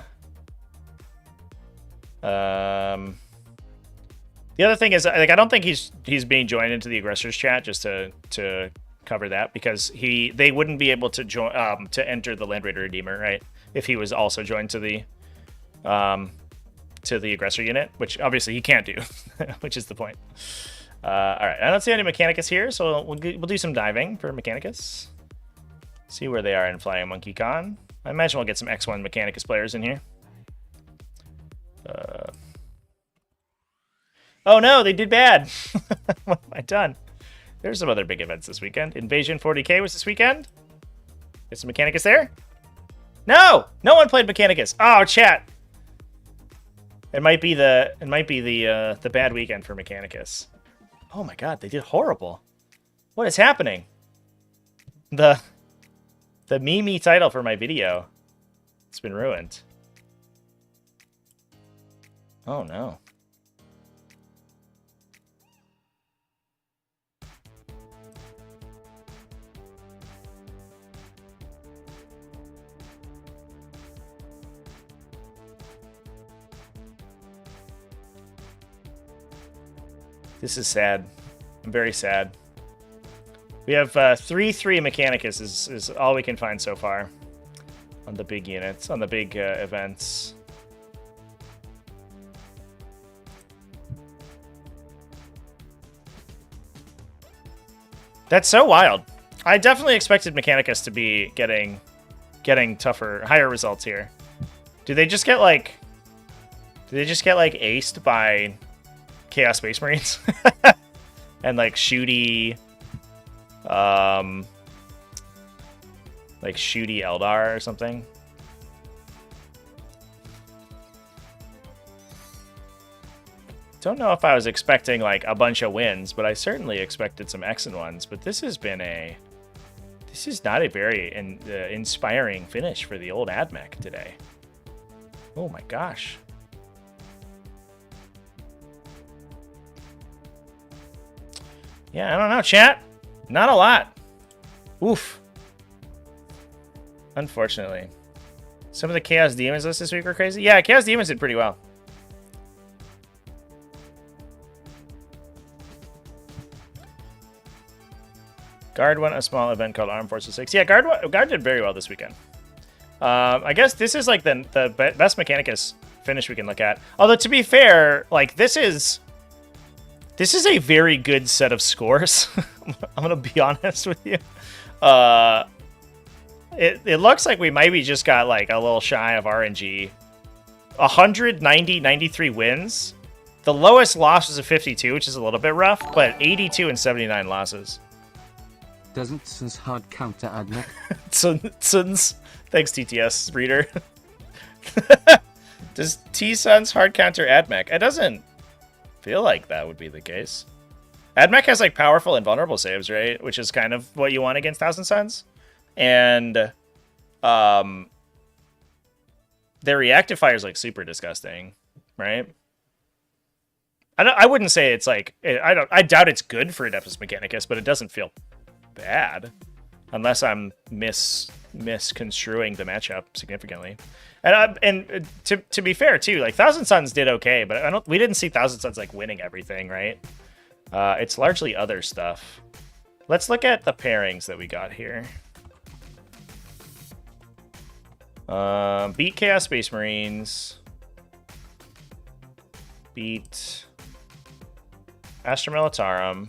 The other thing is, like, I don't think he's being joined into the aggressors chat just to cover that, because they wouldn't be able to join to enter the Land Raider Redeemer, right? If he was also joined to the aggressor unit, which obviously he can't do, which is the point. All right, I don't see any Mechanicus here, so we'll do some diving for Mechanicus. See where they are in Flying Monkey Con. I imagine we'll get some X1 Mechanicus players in here. Oh no, they did bad. What have I done? There's some other big events this weekend. Invasion 40k was this weekend. Is the Mechanicus there? No! No one played Mechanicus. Oh, chat. It might be the bad weekend for Mechanicus. Oh my god, they did horrible. What is happening? The meme title for my video. It's been ruined. Oh no. This is sad. I'm very sad. We have 3-3 Mechanicus is all we can find so far on the big units, on the big events. That's so wild. I definitely expected Mechanicus to be getting tougher, higher results here. Do they just get like aced by Chaos Space Marines? And like shooty Eldar or something? Don't know if I was expecting like a bunch of wins, but I certainly expected some excellent ones. But this is not a very inspiring finish for the old Admech today. Oh my gosh. Yeah, I don't know, chat. Not a lot. Oof. Unfortunately. Some of the Chaos Demons lists this week were crazy. Yeah, Chaos Demons did pretty well. Guard won a small event called Armed Forces 6. Yeah, Guard did very well this weekend. I guess this is like the best Mechanicus finish we can look at. Although, to be fair, like this is a very good set of scores. I'm gonna be honest with you. It looks like we maybe just got like a little shy of RNG. 93 wins. The lowest loss was a 52, which is a little bit rough, but 82 and 79 losses. Doesn't Sun's hard counter Admech? Sun's. Thanks, TTS reader. Does T-Sun's hard counter Admech? It doesn't feel like that would be the case. Admech has like powerful and vulnerable saves, right? Which is kind of what you want against Thousand Suns. And their reactive fire is like super disgusting, right? I wouldn't say it's like I doubt it's good for Adeptus Mechanicus, but it doesn't feel bad unless I'm misconstruing the matchup significantly. And to be fair too, like Thousand Suns did okay, but we didn't see Thousand Suns like winning everything, right? It's largely other stuff. Let's look at the pairings that we got here. Beat Chaos Space Marines. Beat Astra Militarum.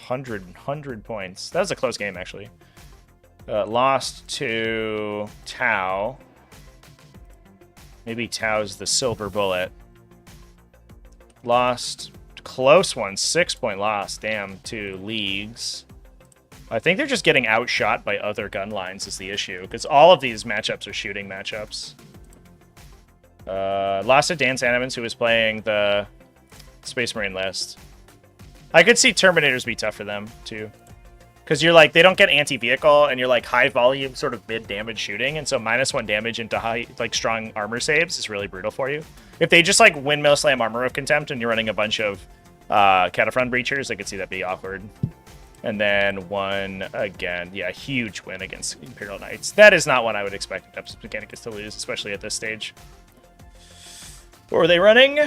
100 points. That was a close game, actually. Lost to Tau. Maybe Tau's the silver bullet. Lost, close one, 6-point loss, damn, to Leagues. I think they're just getting outshot by other gun lines is the issue, because all of these matchups are shooting matchups. Lost to Dan Sannemans, who was playing the Space Marine list. I could see Terminators be tough for them, too. Because you're like, they don't get anti-vehicle, and you're like high volume, sort of mid-damage shooting, and so -1 damage into high, like strong armor saves is really brutal for you. If they just like windmill slam Armor of Contempt and you're running a bunch of Cataphrone Breachers, I could see that be awkward. And then one again, yeah, huge win against Imperial Knights. That is not one I would expect Adeptus Mechanicus to lose, especially at this stage. What were they running?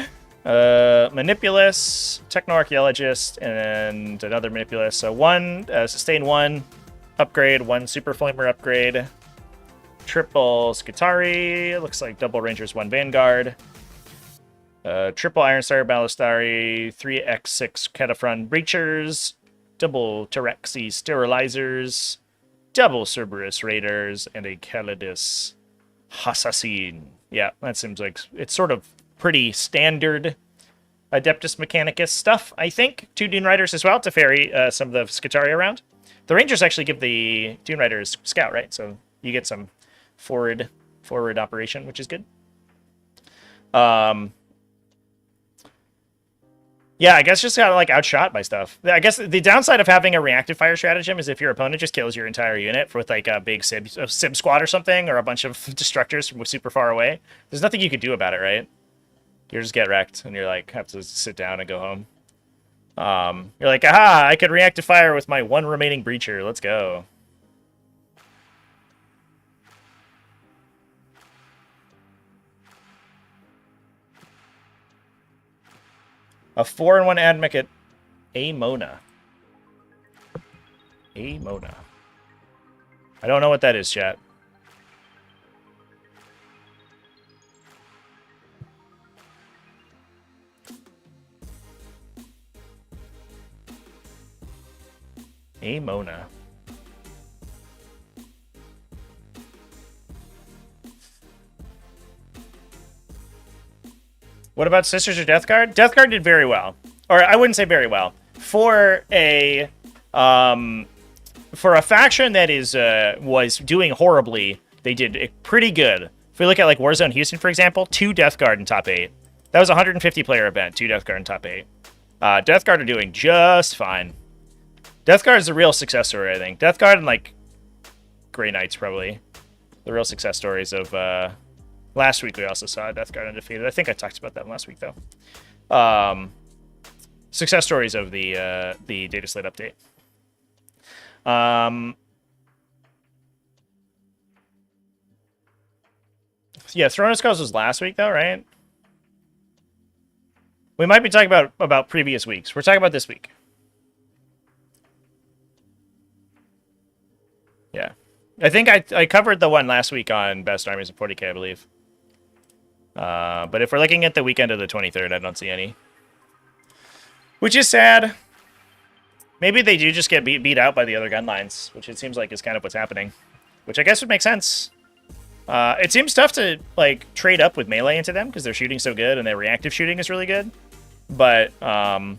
Manipulus, Techno-Archaeologist, and another Manipulus. So one Sustain 1 upgrade, one Super Flamer upgrade, triple Skitari, looks like double Rangers, 1 Vanguard, triple Iron Star Ballistari, 3 X6 Cataphrone Breachers, double Terexi Sterilizers, double Cerberus Raiders, and a Calidus Assassin. Yeah, that seems like it's sort of pretty standard Adeptus Mechanicus stuff, I think. 2 Dune Riders as well to ferry some of the Scutari around. The Rangers actually give the Dune Riders scout, right? So you get some forward operation, which is good. Yeah, I guess just got like outshot by stuff. I guess the downside of having a reactive fire stratagem is if your opponent just kills your entire unit with like a big Sib squad or something, or a bunch of destructors from super far away. There's nothing you could do about it, right? You just get wrecked, and you're like have to sit down and go home. You're like, aha! I could reactive fire with my 1 remaining breacher. Let's go. A 4-1 Admech at Amona. Amona. I don't know what that is, chat. Amona. What about Sisters or Death Guard? Death Guard did very well. Or I wouldn't say very well. For a faction that is was doing horribly, they did pretty good. If we look at like Warzone Houston, for example, 2 Death Guard in top 8. That was a 150 player event, 2 Death Guard in top 8. Death Guard are doing just fine. Death Guard is a real success story, I think. Death Guard and like Grey Knights probably the real success stories of last week. We also saw Death Guard undefeated. I think I talked about that last week though. Success stories of the data slate update. Yeah, Throne of Skulls was last week though, right? We might be talking about previous weeks. We're talking about this week. Yeah. I think I covered the one last week on Best Armies in 40k, I believe. But if we're looking at the weekend of the 23rd, I don't see any. Which is sad. Maybe they do just get beat out by the other gun lines, which it seems like is kind of what's happening. Which I guess would make sense. It seems tough to like trade up with melee into them because their shooting's so good and their reactive shooting is really good. But I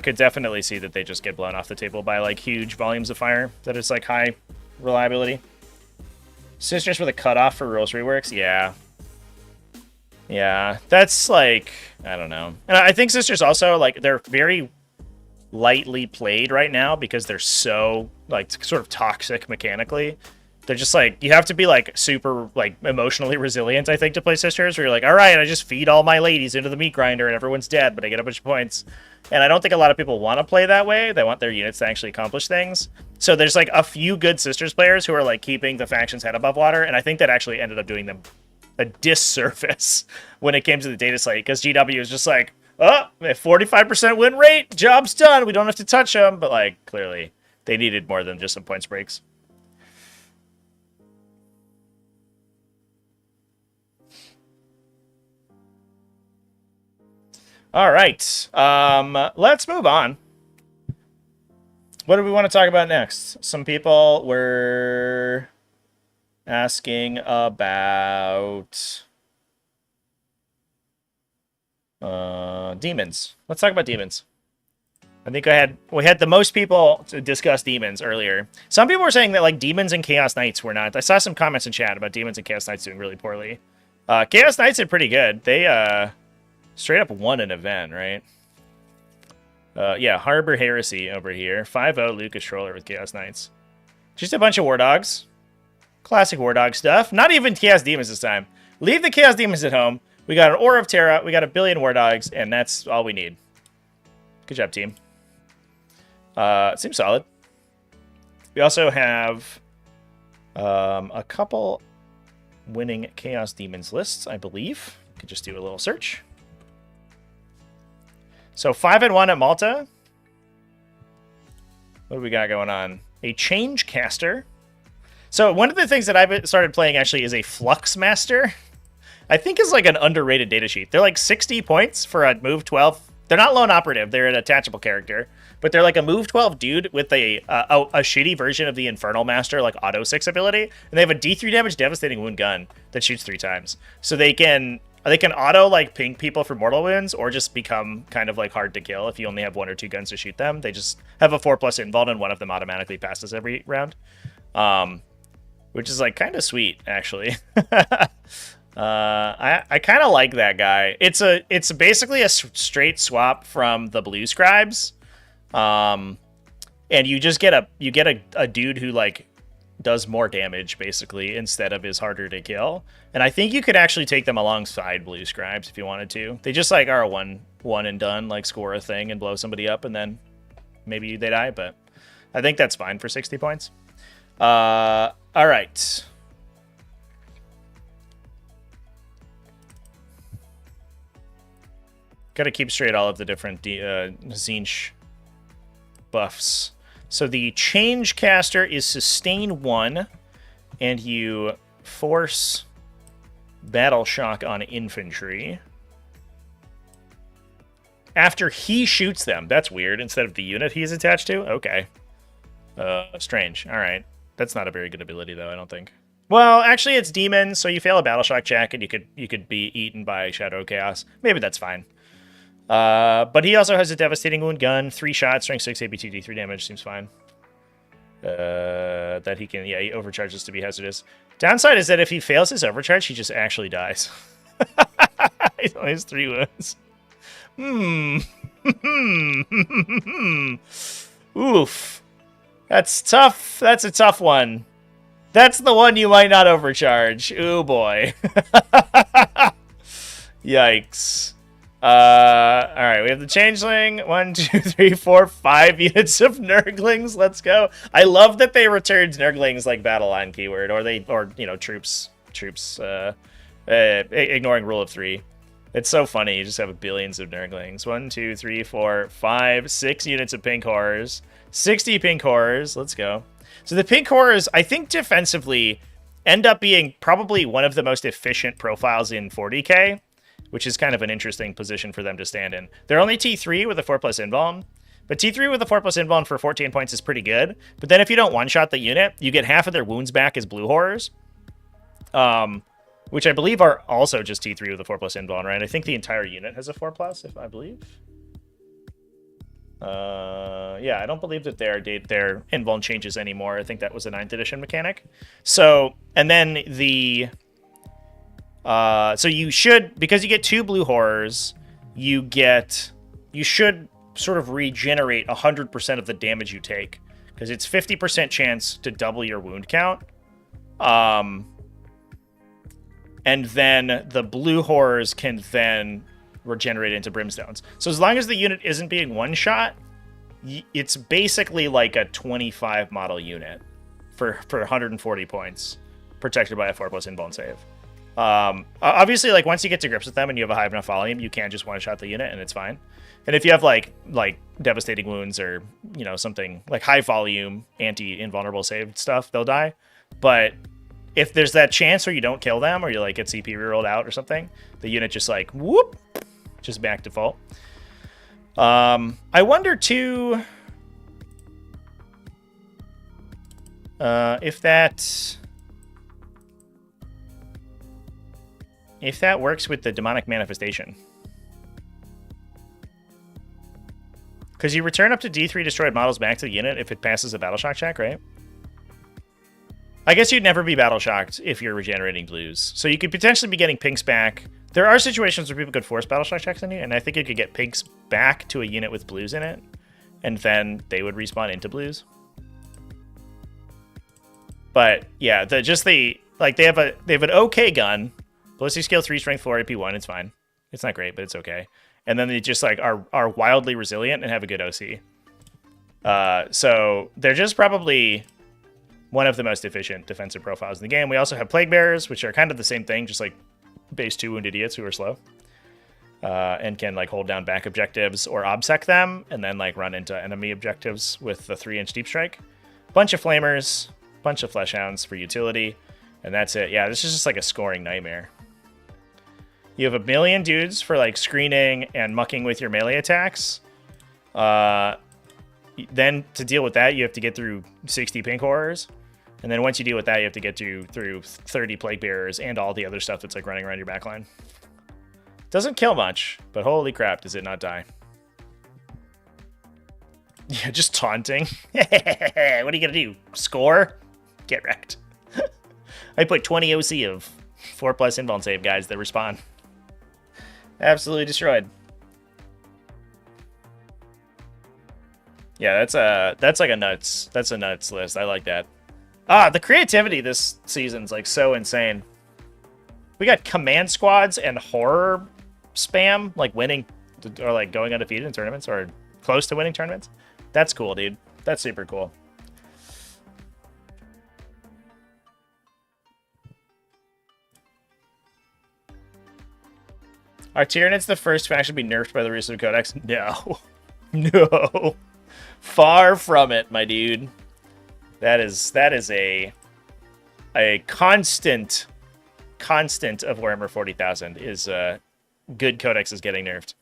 could definitely see that they just get blown off the table by like huge volumes of fire that is like high reliability. Sisters with a cutoff for rules reworks, yeah. Yeah, that's like, I don't know. And I think Sisters also, like, they're very lightly played right now because they're so, like, sort of toxic mechanically. They're just, like, you have to be, like, super, like, emotionally resilient, I think, to play Sisters, where you're like, all right, I just feed all my ladies into the meat grinder and everyone's dead, but I get a bunch of points. And I don't think a lot of people want to play that way. They want their units to actually accomplish things. So there's, like, a few good Sisters players who are, like, keeping the faction's head above water, and I think that actually ended up doing them a disservice when it came to the data slate, because GW is just like, oh, 45% win rate, job's done, we don't have to touch them. But, like, clearly they needed more than just some points breaks. All right, let's move on. What do we want to talk about next? Some people were asking about demons. Let's talk about demons. I think we had the most people to discuss demons earlier. Some people were saying that like demons and Chaos Knights were not. I saw some comments in chat about demons and Chaos Knights doing really poorly. Chaos Knights did pretty good. They straight up won an event, right? Yeah, Harbor Heresy over here. 5-0 Lucas Schroller with Chaos Knights. Just a bunch of War Dogs. Classic War Dog stuff. Not even Chaos Demons this time. Leave the Chaos Demons at home. We got an Aura of Terra. We got a billion War Dogs, and that's all we need. Good job, team. Seems solid. We also have a couple winning Chaos Demons lists, I believe. Could just do a little search. So 5-1 at Malta. What do we got going on? A Change Caster. So one of the things that I've started playing actually is a Flux Master. I think is like an underrated datasheet. They're like 60 points for a move 12. They're not lone operative. They're an attachable character, but they're like a move 12 dude with a shitty version of the Infernal Master, like auto 6 ability, and they have a D3 damage devastating wound gun that shoots 3 times. So they can They can auto like ping people for mortal wounds, or just become kind of like hard to kill if you only have 1 or 2 guns to shoot them. They just have a 4+ invuln, and one of them automatically passes every round, which is like kind of sweet actually. I kind of like that guy. It's basically a straight swap from the blue scribes, and you just get a dude who like does more damage basically instead of is harder to kill. And I think you could actually take them alongside blue scribes if you wanted to. They just like are a one and done, like score a thing and blow somebody up and then maybe they die, but I think that's fine for 60 points. All right. Got to keep straight all of the different Tzeentch buffs. So the change caster is sustain 1, and you force battle shock on infantry after he shoots them. That's weird. Instead of the unit he's attached to. Okay. Strange. All right. That's not a very good ability though, I don't think. Well, actually, it's demons, so you fail a battle shock check, and you could be eaten by Shadow Chaos. Maybe that's fine. But he also has a devastating wound gun, 3 shots, strength 6, AB 2d3 damage, seems fine. That he can, yeah, he overcharges to be hazardous. Downside is that if he fails his overcharge, he just actually dies. He only has 3 wounds. Oof. That's tough. That's a tough one. That's the one you might not overcharge. Ooh, boy. Yikes. All right, we have the changeling. 1, 2, 3, 4, 5 units of Nurglings. Let's go. I love that they returned Nurglings like battle line keyword, or you know, troops, ignoring rule of 3. It's so funny. You just have billions of Nurglings. 1, 2, 3, 4, 5, 6 units of pink horrors. 60 pink horrors. Let's go. So the pink horrors, I think defensively, end up being probably one of the most efficient profiles in 40k. Which is kind of an interesting position for them to stand in. They're only T3 with a 4+ invuln, but T3 with a 4+ invuln for 14 points is pretty good. But then if you don't one-shot the unit, you get half of their wounds back as blue horrors, which I believe are also just T3 with a 4+ invuln, right? I think the entire unit has a 4+, if I believe. Yeah, I don't believe that their invuln changes anymore. I think that was a 9th edition mechanic. So, and then the... so you should, because you get 2 blue horrors, you should sort of regenerate 100% of the damage you take, because it's 50% chance to double your wound count. And then the blue horrors can then regenerate into brimstones. So as long as the unit isn't being one-shot, it's basically like a 25 model unit for 140 points, protected by a 4+ invuln save. Obviously, like once you get to grips with them and you have a high enough volume, you can just one-shot the unit and it's fine. And if you have like devastating wounds or, you know, something like high volume anti-invulnerable save stuff, they'll die. But if there's that chance where you don't kill them or you like get CP rerolled out or something, the unit just like whoop, just back default. I wonder too if that works with the demonic manifestation. Because you return up to D3 destroyed models back to the unit if it passes a battle shock check, right? I guess you'd never be battle shocked if you're regenerating blues. So you could potentially be getting pinks back. There are situations where people could force battle shock checks on you, and I think you could get pinks back to a unit with blues in it, and then they would respawn into blues. But yeah, they have an okay gun. Ballistic skill 3, strength 4, AP 1. It's fine. It's not great, but it's okay. And then they just like are wildly resilient and have a good OC. So they're just probably one of the most efficient defensive profiles in the game. We also have Plague Bearers, which are kind of the same thing, just like base 2 wound idiots who are slow. And can like hold down back objectives or obsec them, and then like run into enemy objectives with the 3-inch deep strike. Bunch of flamers, bunch of fleshhounds for utility, and that's it. Yeah, this is just like a scoring nightmare. You have a million dudes for like screening and mucking with your melee attacks. Then to deal with that, you have to get through 60 pink horrors. And then once you deal with that, you have to get through 30 plague bearers and all the other stuff that's like running around your backline. Doesn't kill much, but holy crap, does it not die. Yeah, just taunting. What are you gonna do? Score? Get wrecked. I put 20 OC of 4+ invuln save guys that respawn. Absolutely destroyed. Yeah, that's like a nuts. That's a nuts list. I like that. The creativity this season's like so insane. We got command squads and horror spam, like winning or like going undefeated in tournaments or close to winning tournaments. That's cool, dude. That's super cool. Are Tyranids the first faction to be nerfed by the recent codex? No. No. Far from it, my dude. That is a constant of Warhammer 40,000 is good codex is getting nerfed.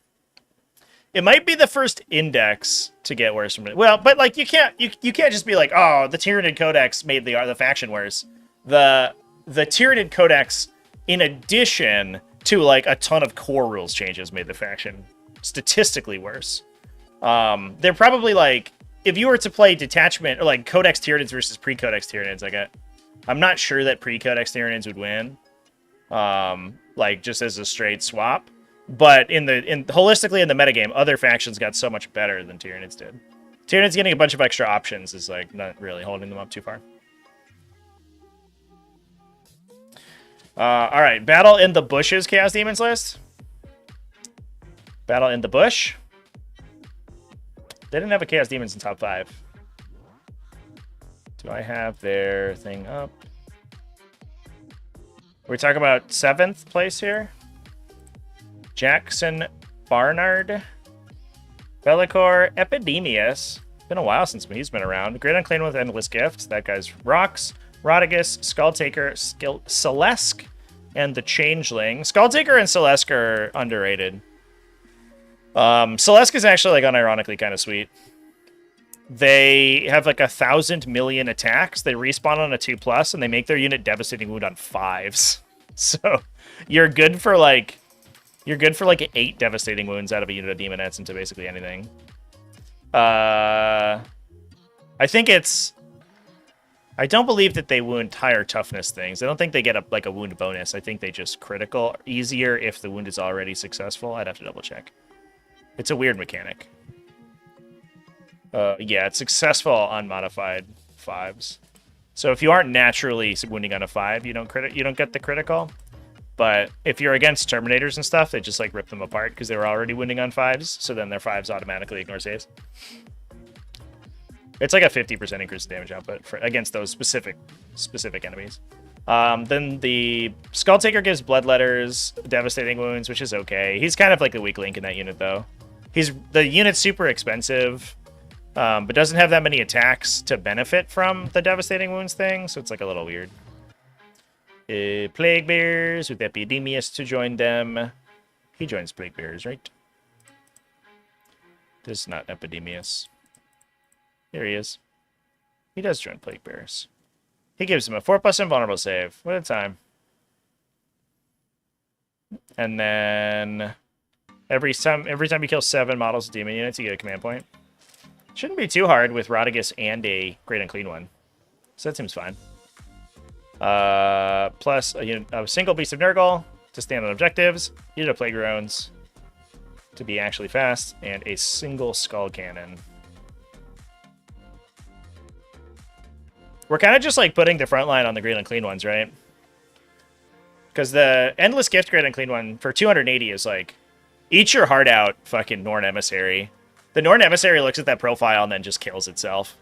It might be the first index to get worse from it. Well, but like you can't just be like, oh, the Tyranid codex made the faction worse. The Tyranid codex, in addition to like a ton of core rules changes, made the faction statistically worse. They're probably like, if you were to play detachment or like codex Tyranids versus pre-codex Tyranids, like I'm not sure that pre-codex Tyranids would win. Like just as a straight swap. But holistically in the metagame, other factions got so much better than Tyranids did. Tyranids getting a bunch of extra options is like not really holding them up too far. All right, Battle in the Bushes Chaos Demons list. Battle in the Bush. They didn't have a Chaos Demons in top 5. Do I have their thing up? We're talking about 7th place here. Jackson Barnard. Bellicor Epidemius. Been a while since he's been around. Great Unclean with Endless Gift. That guy's Rocks. Rodigus, Skulltaker, Celesk, and the Changeling. Skulltaker and Celesk are underrated. Celesk is actually, like, unironically kind of sweet. They have, like, 1,000 million attacks. They respawn on a 2+, and they make their unit Devastating Wound on 5s. So, you're good for, like, 8 Devastating Wounds out of a unit of Demonettes into basically anything. I think it's... I don't believe that they wound higher toughness things. I don't think they get a wound bonus. I think they just critical easier if the wound is already successful. I'd have to double check. It's a weird mechanic. Yeah, it's successful on modified 5s. So if you aren't naturally wounding on a 5, you don't get the critical. But if you're against Terminators and stuff, they just like rip them apart because they were already wounding on 5s. So then their 5s automatically ignore saves. It's like a 50% increase in damage output against those specific enemies. Then the Skulltaker gives Bloodletters, Devastating Wounds, which is okay. He's kind of like the weak link in that unit, though. The unit's super expensive, but doesn't have that many attacks to benefit from the Devastating Wounds thing, so it's like a little weird. Plague Bears with Epidemius to join them. He joins Plague Bears, right? This is not Epidemius. Here he is. He does join Plague Bears. He gives him a 4+ invulnerable save. What a time. And then every time you kill 7 models of demon units, you get a command point. Shouldn't be too hard with Rodigus and a Great Unclean one. So that seems fine. Plus a single Beast of Nurgle to stand on objectives. You need a Plague Drones to be actually fast. And a single Skull Cannon. We're kind of just like putting the front line on the Great Unclean ones, right? Because the Endless Gift Great Unclean one for 280 is like, eat your heart out, fucking Norn Emissary. The Norn Emissary looks at that profile and then just kills itself.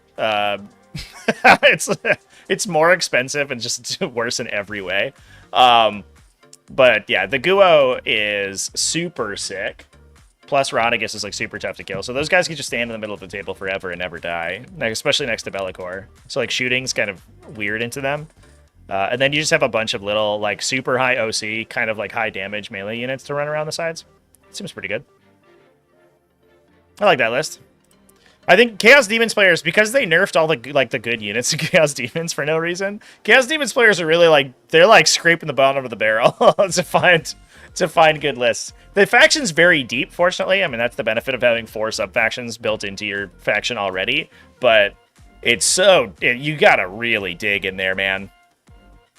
It's more expensive and just worse in every way. But yeah, the Guo is super sick. Plus Rodigus is like super tough to kill. So those guys can just stand in the middle of the table forever and never die. Especially next to Bellicor. So like shooting's kind of weird into them. And then you just have a bunch of little like super high OC, kind of like high damage melee units to run around the sides. It seems pretty good. I like that list. I think Chaos Demons players, because they nerfed all the good units of Chaos Demons for no reason, Chaos Demons players are really like, they're like scraping the bottom of the barrel to find to find good lists. The faction's very deep, fortunately. I mean, that's the benefit of having 4 sub-factions built into your faction already. But it's so... you gotta really dig in there, man.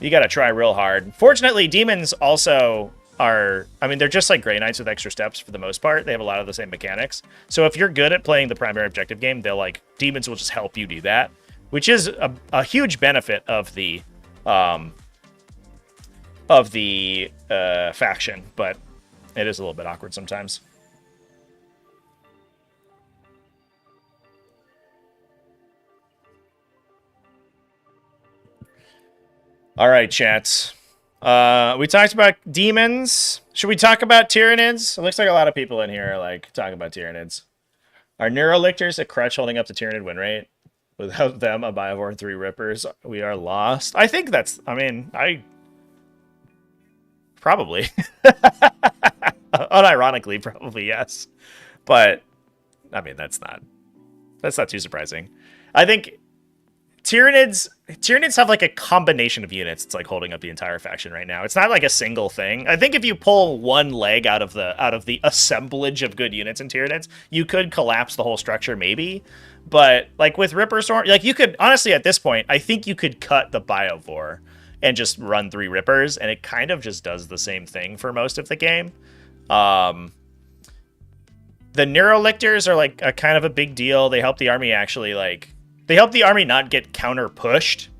You gotta try real hard. Fortunately, Demons also are... I mean, they're just like Grey Knights with extra steps for the most part. They have a lot of the same mechanics. So if you're good at playing the primary objective game, they'll like... Demons will just help you do that. Which is a huge benefit of the... faction, but it is a little bit awkward sometimes. All right, chats. We talked about demons. Should we talk about Tyranids? It looks like a lot of people in here are like talking about Tyranids. Are Neurolictors a crutch holding up the Tyranid win rate? Without them, a Biovore and 3 Rippers, we are lost. I think that's... I mean, probably. Unironically, probably yes. But I mean, that's not too surprising. I think Tyranids have like a combination of units. It's like holding up the entire faction right now. It's not like a single thing. I think if you pull one leg out of the assemblage of good units in Tyranids, you could collapse the whole structure maybe. But like with Ripper Storm, like you could honestly at this point, I think you could cut the Biovore and just run 3 Rippers, and it kind of just does the same thing for most of the game. The Neurolictors are like a kind of a big deal. They help the army actually they help the army not get counter pushed.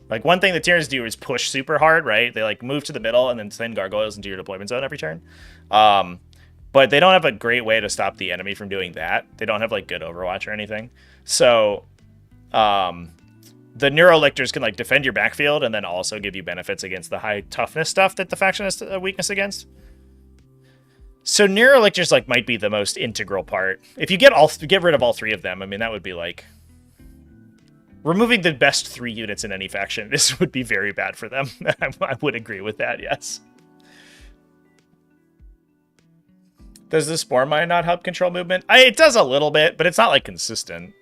Like one thing the Tyranids do is push super hard, right? They like move to the middle and then send gargoyles into your deployment zone every turn. But they don't have a great way to stop the enemy from doing that. They don't have like good Overwatch or anything. So, the Neurolictors can like defend your backfield and then also give you benefits against the high toughness stuff that the faction has a weakness against. So Neurolictors like might be the most integral part. If you get rid of all 3 of them, I mean that would be like removing the best 3 units in any faction. This would be very bad for them. I would agree with that. Yes. Does the Spore Mine not help control movement? It does a little bit, but it's not like consistent.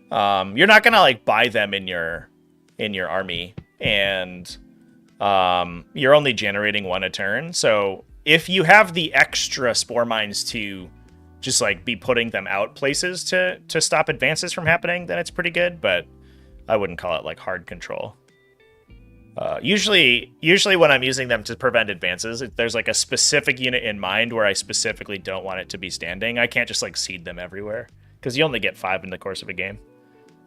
You're not gonna like buy them in your army, and you're only generating 1 a turn. So if you have the extra Spore Mines to just like be putting them out places to stop advances from happening, then it's pretty good. But I wouldn't call it like hard control. Usually when I'm using them to prevent advances, there's like a specific unit in mind where I specifically don't want it to be standing. I can't just like seed them everywhere because you only get 5 in the course of a game.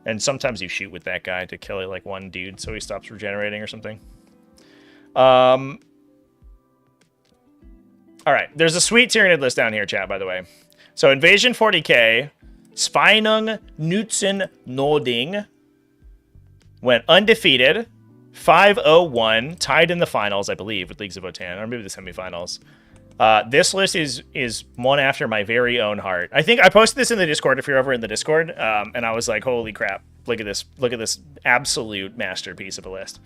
And sometimes you shoot with that guy to kill like 1 dude so he stops regenerating or something. All right, there's a sweet Tyranid list down here, chat, by the way. So Invasion 40k, Spinung Nutzen Nording went undefeated. 5-0-1, tied in the finals, I believe, with Leagues of Votann, or maybe the semifinals. This list is one after my very own heart. I think I posted this in the Discord if you're over in the Discord, and I was like, holy crap, look at this absolute masterpiece of a list.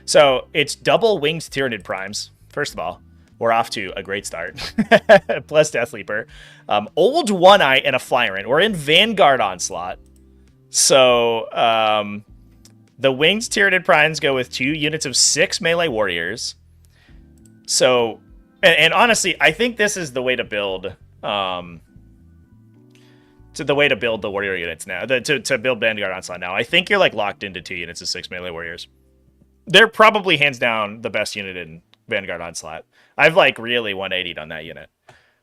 So it's double winged Tyranid primes. First of all, we're off to a great start. Plus Death Leaper. Old One Eye and a Flyrant. We're in Vanguard Onslaught. So the winged Tyranid primes go with 2 units of 6 melee warriors. So, and honestly, I think this is the way to build the warrior units now. To build Vanguard Onslaught now. I think you're like locked into 2 units of 6 melee warriors. They're probably hands down the best unit in Vanguard Onslaught. I've like really 180'd on that unit.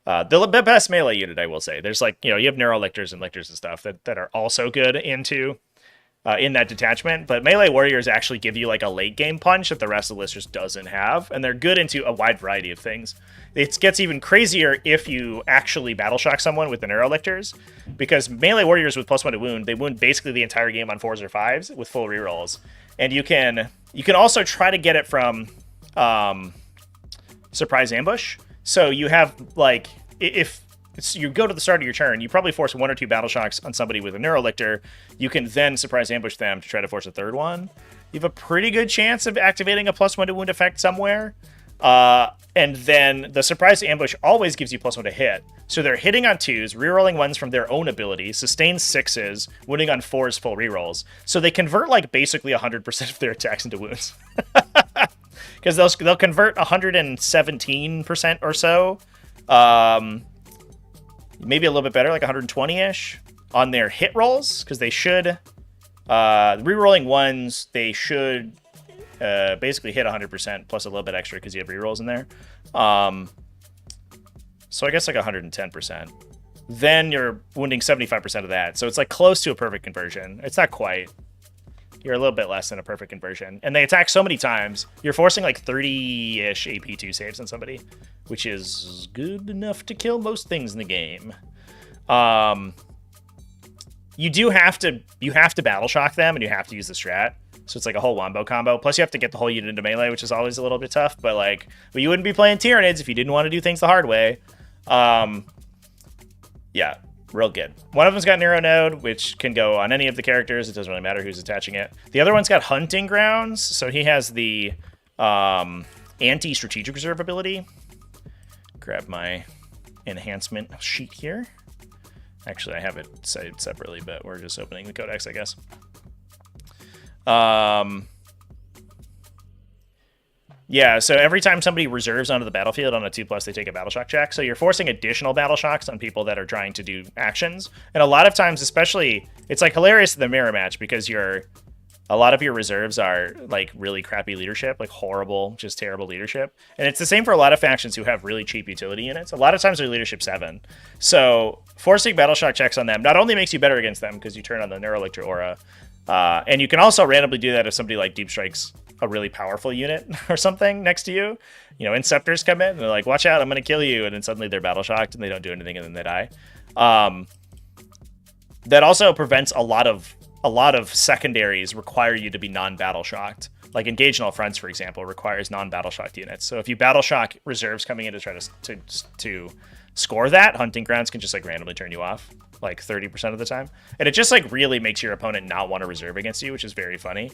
The best melee unit, I will say. There's like, you have Neurolictors and Lictors and stuff that are also good into in that detachment, but melee warriors actually give you like a late game punch that the rest of the list just doesn't have, and they're good into a wide variety of things. It gets even crazier if you actually battle shock someone with the Neurolictors, because melee warriors with +1 to wound, they wound basically the entire game on 4s or 5s with full rerolls, and you can also try to get it from surprise ambush. So you have like, if you go to the start of your turn, you probably force 1 or 2 battle shocks on somebody with a Neurolictor. You can then surprise ambush them to try to force a 3rd one. You have a pretty good chance of activating a +1 to wound effect somewhere. And then the surprise ambush always gives you +1 to hit. So they're hitting on 2s, rerolling 1s from their own ability, sustain 6s, wounding on 4s full rerolls. So they convert like basically 100% of their attacks into wounds. because they'll convert 117% or so, maybe a little bit better, like 120-ish on their hit rolls, because they should rerolling ones, they should basically hit 100% plus a little bit extra because you have rerolls in there. So I guess like 110%. Then you're wounding 75% of that. So it's like close to a perfect conversion. It's not quite. You're a little bit less than a perfect conversion. And they attack so many times, you're forcing like 30-ish AP2 saves on somebody, which is good enough to kill most things in the game. You have to battle shock them, and you have to use the strat. So it's like a whole wombo combo. Plus you have to get the whole unit into melee, which is always a little bit tough. But you wouldn't be playing Tyranids if you didn't want to do things the hard way. Yeah, real good. One of them's got Neuro Node, which can go on any of the characters. It doesn't really matter who's attaching it. The other one's got Hunting Grounds, so he has the anti-strategic reserve ability. Grab my enhancement sheet here. Actually, I have it saved separately, but we're just opening the codex, I guess. Yeah, so every time somebody reserves onto the battlefield on a 2+, they take a battle shock check. So you're forcing additional battle shocks on people that are trying to do actions. And a lot of times, especially, it's like hilarious in the mirror match because a lot of your reserves are like really crappy leadership, like horrible, just terrible leadership. And it's the same for a lot of factions who have really cheap utility units. A lot of times they're leadership 7. So forcing battle shock checks on them not only makes you better against them because you turn on the Neurolictor aura, and you can also randomly do that if somebody like Deep Strikes a really powerful unit or something next to you. You know, Inceptors come in and they're like, watch out, I'm going to kill you. And then suddenly they're battle shocked and they don't do anything and then they die. That also prevents a lot of secondaries require you to be non-battle shocked. Like Engage in All Fronts, for example, requires non-battle shocked units. So if you battle shock reserves coming in to try to score that, Hunting Grounds can just like randomly turn you off like 30% of the time. And it just like really makes your opponent not want to reserve against you, which is very funny.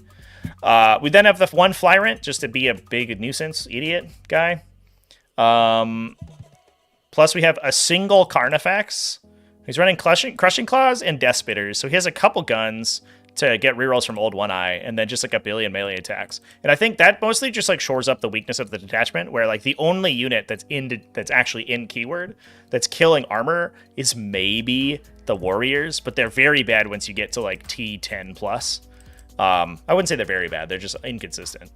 We then have the one Flyrant just to be a big nuisance idiot guy. Plus we have a single Carnifex. He's running Crushing Claws and Death Spitters. So he has a couple guns to get rerolls from Old One Eye, and then just like a billion melee attacks. And I think that mostly just like shores up the weakness of the detachment, where like the only unit that's actually in keyword that's killing armor is maybe the Warriors, but they're very bad once you get to like T10 plus. I wouldn't say they're very bad, they're just inconsistent.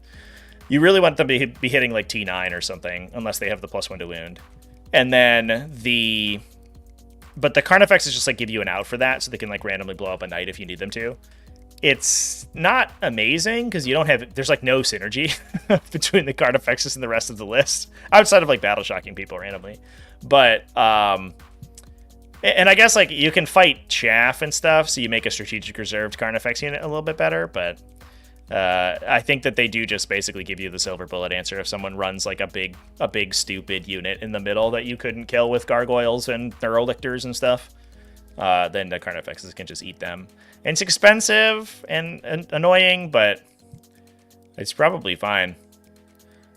You really want them to be hitting like T9 or something, unless they have the +1 to wound. And then but the Carnifex is just like give you an out for that, so they can like randomly blow up a knight if you need them to. It's not amazing because there's like no synergy between the Carnifexes and the rest of the list outside of like battle shocking people randomly. But and I guess like you can fight chaff and stuff, so you make a strategic reserved Carnifex unit a little bit better. But I think that they do just basically give you the silver bullet answer if someone runs like a big stupid unit in the middle that you couldn't kill with gargoyles and Neurolictors and stuff. Then the Carnifexes can just eat them. And it's expensive and annoying, but it's probably fine.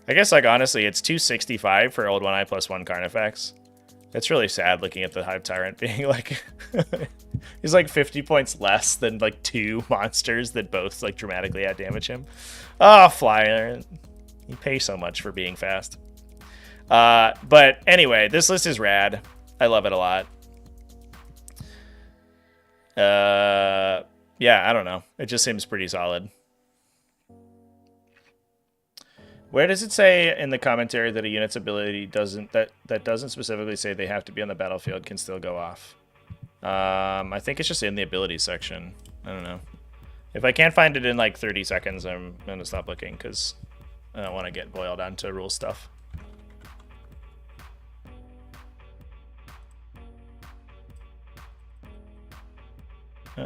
I guess, like, honestly, it's $265 for Old One Eye +1 Carnifex. It's really sad looking at the Hive Tyrant being, like... he's, like, 50 points less than, like, 2 monsters that both, like, dramatically outdamage him. Oh, Flyer. You pay so much for being fast. But anyway, this list is rad. I love it a lot. Yeah, I don't know. It just seems pretty solid. Where does it say in the commentary that a unit's ability doesn't specifically say they have to be on the battlefield can still go off? I think it's just in the abilities section. I don't know. If I can't find it in like 30 seconds, I'm gonna stop looking because I don't want to get boiled onto rule stuff. I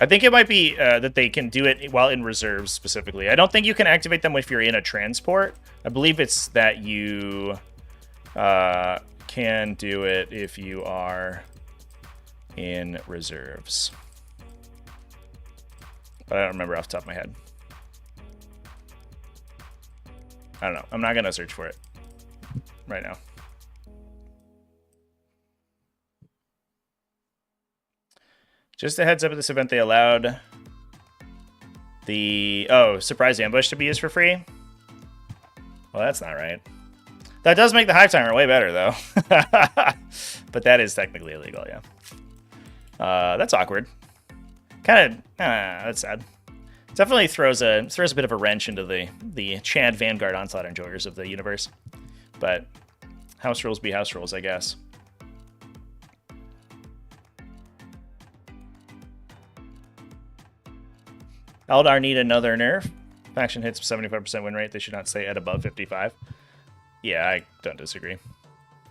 think it might be that they can do it while in reserves specifically. I don't think you can activate them if you're in a transport. I believe it's that you can do it if you are in reserves. But I don't remember off the top of my head. I don't know. I'm not going to search for it right now. Just a heads up, at this event they allowed the surprise ambush to be used for free. Well, that's not right. That does make the hive timer way better though. But that is technically illegal, yeah. That's awkward. Kind of that's sad. Definitely throws a bit of a wrench into the Chad Vanguard Onslaught enjoyers of the universe. But house rules be house rules, I guess. Eldar need another nerf. Faction hits 75% win rate. They should not stay at above 55. Yeah, I don't disagree.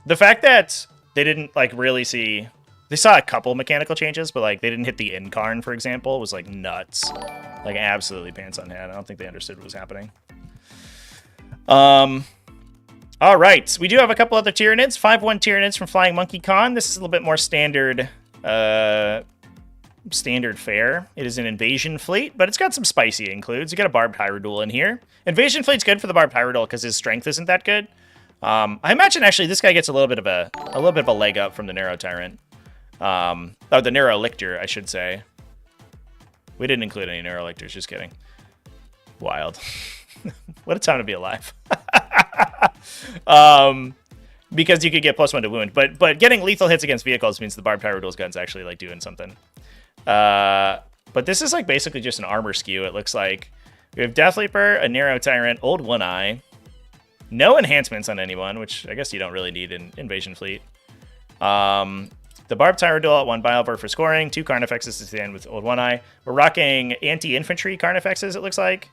The fact that they didn't like really see... They saw a couple mechanical changes, but like they didn't hit the Incarn, for example, was like nuts. Like absolutely pants on head. I don't think they understood what was happening. All right, we do have a couple other Tyranids. 5-1 Tyranids from Flying Monkey Con. This is a little bit more standard fare. It is an invasion fleet, but it's got some spicy includes. You got a barbed hierodule in here. Invasion fleet's good for the barbed hierodule because his strength isn't that good. I imagine actually this guy gets a little bit of a leg up from the Neuro Tyrant. The Neuro Lictor, I should say. We didn't include any Neuro Lictors, just kidding. Wild. What a time to be alive. Because you could get +1 to wound, but getting lethal hits against vehicles means the barbed hierodule's gun's actually like doing something. But this is like basically just an armor skew. It looks like we have Death Leaper, a Neuro Tyrant, Old One Eye, no enhancements on anyone, which I guess you don't really need in Invasion Fleet. The Barbed Hierodule at 1 Biovore for scoring, 2 Carnifexes to stand with Old One Eye. We're rocking anti-infantry Carnifexes, it looks like.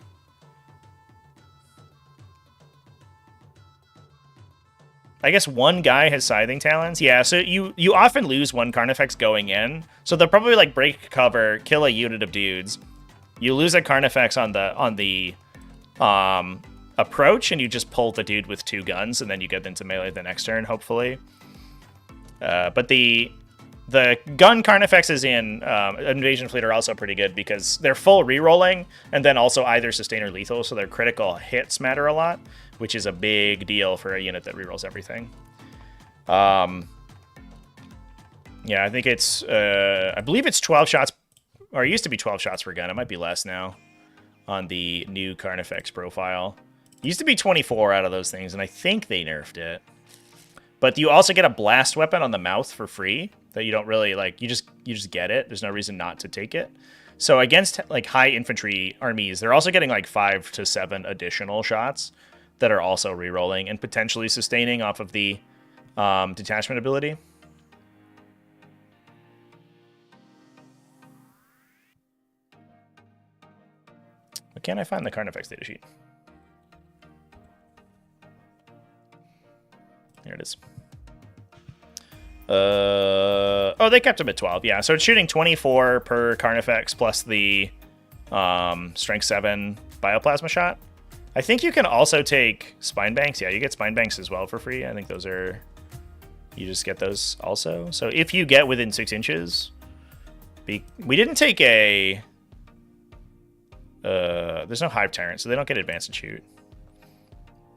I guess one guy has Scything Talons. Yeah, so you often lose one Carnifex going in. So they'll probably like break cover, kill a unit of dudes. You lose a Carnifex on the approach, and you just pull the dude with 2 guns, and then you get into melee the next turn, hopefully. But the gun Carnifexes in Invasion Fleet are also pretty good because they're full rerolling, and then also either sustain or lethal, so their critical hits matter a lot, which is a big deal for a unit that rerolls everything. Yeah, I think it's... I believe it's 12 shots, or it used to be 12 shots per gun. It might be less now on the new Carnifex profile. It used to be 24 out of those things, and I think they nerfed it. But you also get a blast weapon on the mouth for free that you don't really like. You just get it. There's no reason not to take it. So against like high infantry armies, they're also getting like 5 to 7 additional shots that are also rerolling and potentially sustaining off of the detachment ability. But can't I find the Carnifex datasheet? Here it is. Oh, they kept him at 12. Yeah, so it's shooting 24 per Carnifex plus the Strength 7 Bioplasma shot. I think you can also take Spine Banks. Yeah, you get Spine Banks as well for free. I think those are... You just get those also. So if you get within 6 inches... We didn't take a... there's no Hive Tyrant, so they don't get Advance and Shoot.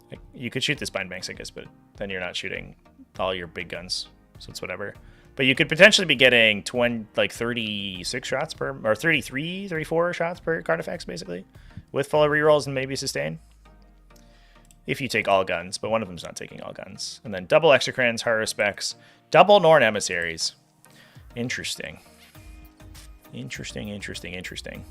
Like, you could shoot the Spine Banks, I guess, but then you're not shooting all your big guns, so it's whatever. But you could potentially be getting 36 shots per, or 33, 34 shots per Carnifex, basically, with full rerolls and maybe sustain. If you take all guns, but one of them's not taking all guns. And then double Exocrines, Horror Specs, double Norn Emissaries. Interesting. Interesting.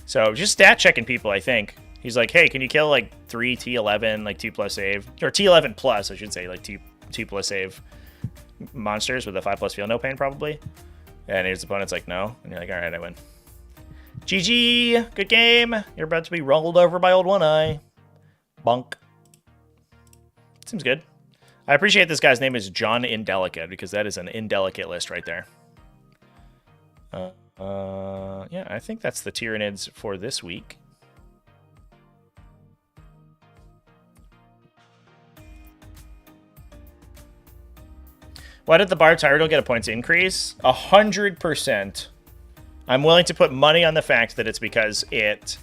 So just stat checking people, I think. He's like, hey, can you kill like 3 T11, like 2+ save, or T11 plus, I should say, like 2+ save monsters with a 5+ feel no pain probably. And his opponent's like, no. And you're like, all right, I win. GG, good game. You're about to be rolled over by Old One Eye. Bonk. Seems good. I appreciate this guy's name is John Indelicate because that is an indelicate list right there. Yeah, I think that's the Tyranids for this week. Why did the Barbed Hierodule get a points increase? 100%. I'm willing to put money on the fact that it's because it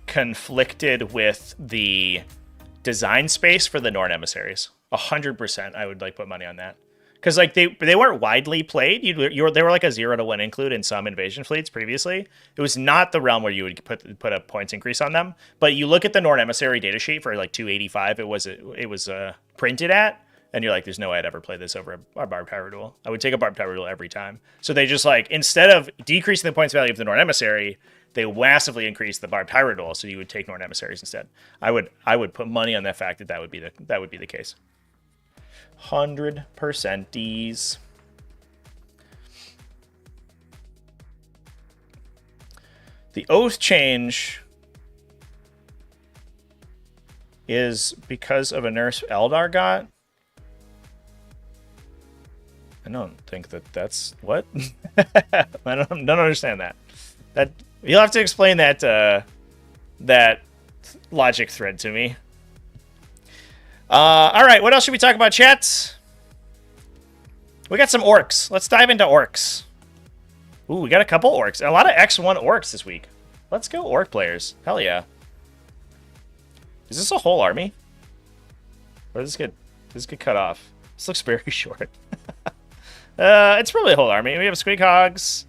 conflicted with the design space for the Norn Emissaries. 100%. I would like put money on that. because like they weren't widely played. They were like a 0-1 include in some invasion fleets previously. It was not the realm where you would put a points increase on them. But you look at the Norn Emissary datasheet for like 285. It was printed at, and you're like, there's no way I'd ever play this over a Barbed Tower Duel. I would take a Barbed Tower Duel every time. So they just like, instead of decreasing the points value of the Norn Emissary, they massively increased the Barbed Tower Duel, so you would take Norn Emissaries instead. I would put money on that fact that would be the case. 100%. The oath change is because of a nerf Eldar got. I don't think that's what. I don't understand that. That you'll have to explain that that logic thread to me. All right, what else should we talk about, chat? We got some orcs. Let's dive into orcs. Ooh, we got a couple orcs. A lot of X1 orcs this week. Let's go orc players. Hell yeah. Is this a whole army? Or does this get cut off? This looks very short. It's probably a whole army. We have Squig Hogs.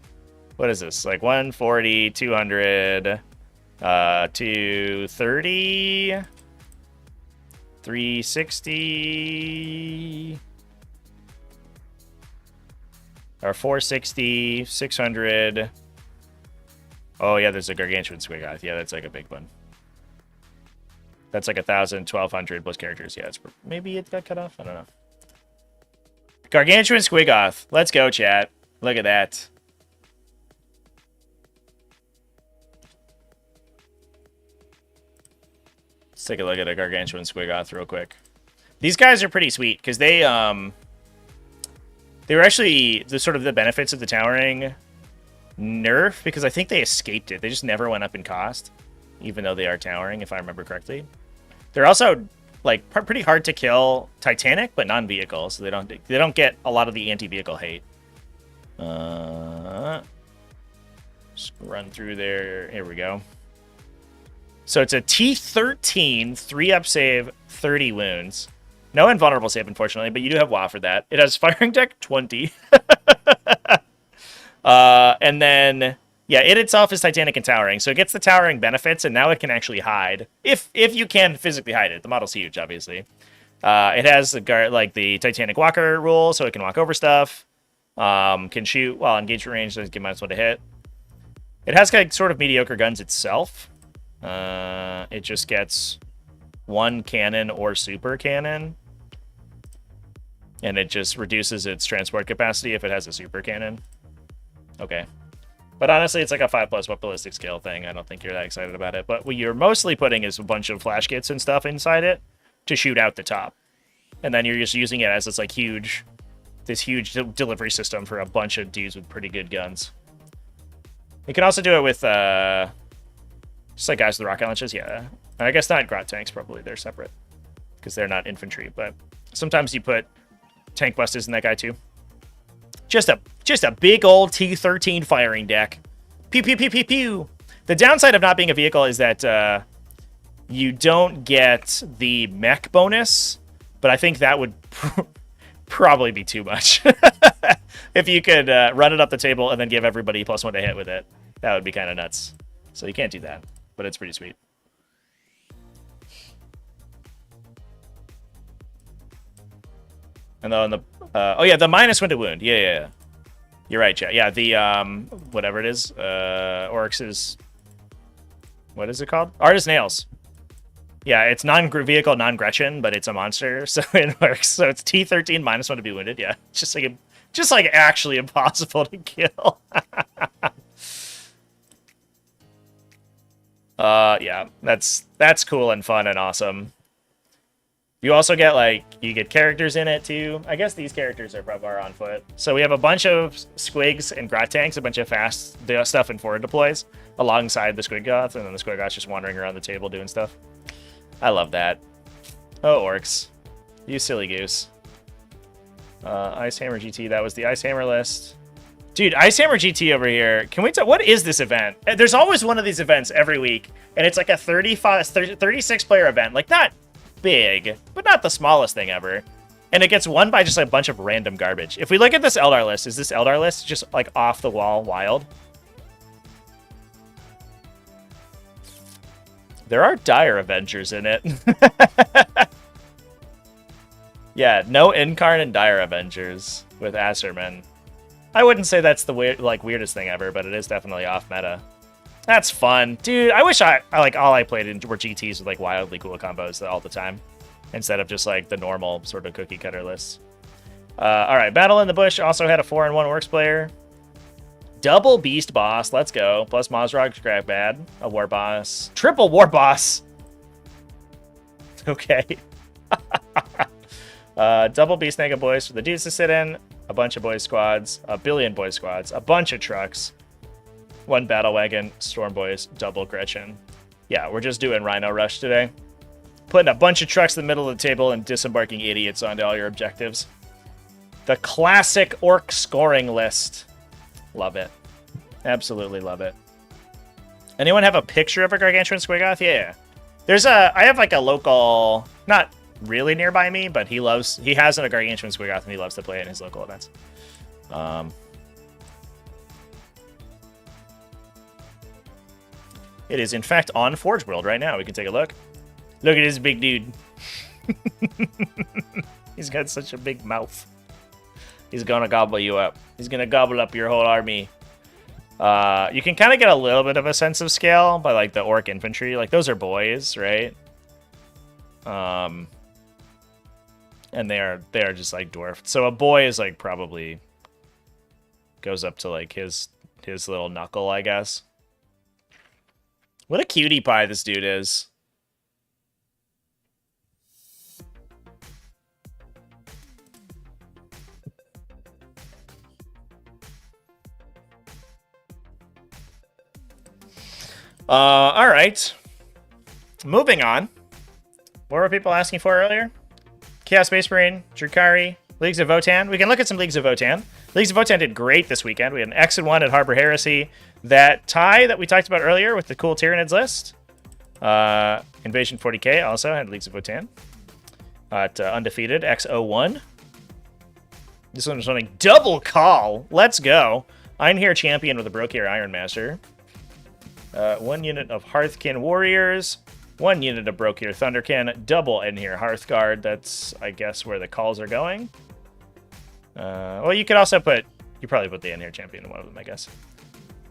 What is this? Like 140, 200, 230, 360, or 460, 600. Oh yeah, there's a gargantuan Squig Hog. Yeah, that's like a big one. That's like 1,000, 1,200 plus characters. Yeah, maybe it got cut off. I don't know. Gargantuan Squigoth. Let's go, chat. Look at that. Let's take a look at a Gargantuan Squigoth real quick. These guys are pretty sweet because they were actually the benefits of the towering nerf, because I think they escaped it. They just never went up in cost, even though they are towering, if I remember correctly. They're also like pretty hard to kill Titanic, but non-vehicle, so they don't get a lot of the anti-vehicle hate. Just run through there. Here we go. So it's a T13, 3-up save, 30 wounds. No invulnerable save, unfortunately, but you do have WoW for that. It has firing deck 20. And then, yeah, it itself is Titanic and towering, so it gets the towering benefits, and now it can actually hide. If you can physically hide it. The model's huge, obviously. It has the Titanic Walker rule, so it can walk over stuff. Can shoot while engaged range, so it can -1 to hit. It has like sort of mediocre guns itself. It just gets 1 cannon or super cannon. And it just reduces its transport capacity if it has a super cannon. Okay. But honestly, it's like a 5+ what ballistic skill thing. I don't think you're that excited about it. But what you're mostly putting is a bunch of flash kits and stuff inside it to shoot out the top. And then you're just using it as this like huge delivery system for a bunch of dudes with pretty good guns. You can also do it with just like guys with rocket launches. Yeah, I guess not Grot tanks. Probably they're separate because they're not infantry. But sometimes you put tank busters in that guy too. Just a big old T13 firing deck. Pew pew pew pew pew. The downside of not being a vehicle is that you don't get the mech bonus, but I think that would probably be too much. If you could run it up the table and then give everybody +1 to hit with it, that would be kind of nuts. So you can't do that, but it's pretty sweet. And then the oh yeah, the -1 to wound. Yeah. You're right, chat. Yeah, the whatever it is, Orks is, what is it called? Artist Nails. Yeah, it's non-vehicle, non-Gretchen, but it's a monster, so it works. So it's T13 -1 to be wounded. Yeah, just like actually impossible to kill. Yeah, that's cool and fun and awesome. You also get you get characters in it too. I guess these characters are probably on foot. So we have a bunch of Squigs and Grot tanks, a bunch of fast stuff and forward deploys alongside the Squiggoth, and then the Squiggoth's just wandering around the table doing stuff. I love that. Oh, Orks. You silly goose. Icehammer GT, that was the Icehammer list. Dude, Icehammer GT over here. Can we what is this event? There's always one of these events every week, and it's like a 36 player event. Like, not big, but not the smallest thing ever. And it gets won by just a bunch of random garbage. If we look at this Eldar list, is this Eldar list just like off the wall wild? There are Dire Avengers in it. Yeah, no Incarn and Dire Avengers with Asserman. I wouldn't say that's the weirdest thing ever, but it is definitely off meta. That's fun. Dude, I wish I like all I played in were GTs with like wildly cool combos all the time, instead of just like the normal sort of cookie cutter lists. Alright, Battle in the Bush also had a 4-1 Orks player. Double Beast Boss, let's go. Plus Mozrog Scrap Bad, a War Boss. Triple War Boss! Okay. Double Beast Mega Boys for the dudes to sit in. A bunch of boy squads. A billion boy squads. A bunch of trucks. 1 Battle Wagon. Storm Boys. Double Gretchen. Yeah, we're just doing Rhino Rush today. Putting a bunch of trucks in the middle of the table and disembarking idiots onto all your objectives. The classic Orc scoring list. Love it. Absolutely love it. Anyone have a picture of a Gargantuan Squiggoth? Yeah. I have like a local, not really nearby me, but he has a Gargantuan Squiggoth and he loves to play it in his local events. It is in fact on Forge World right now. We can take a look. Look at this big dude. He's got such a big mouth. He's gonna gobble you up. He's gonna gobble up your whole army. You can kind of get a little bit of a sense of scale by like the Orc infantry. Like those are boys, right? And they are just like dwarfed. So a boy is like probably goes up to like his little knuckle, I guess. What a cutie pie this dude is. All right. Moving on. What were people asking for earlier? Chaos Space Marine, Drukari, Leagues of Votann. We can look at some Leagues of Votann. Leagues of Votann did great this weekend. We had an X1 at Harbor Heresy. That tie that we talked about earlier with the cool Tyranids list. Invasion 40k also had Leagues of Votann. At Undefeated, X01. This one was running double call. Let's go. Einherjar Champion with a Brokir Iron Master. 1 unit of Hearthkin Warriors. 1 unit of Brokir Thunderkin. Double Einherjar Hearthguard. That's, I guess, where the calls are going. Well, you could also you probably put the Einherjar Champion in one of them, I guess.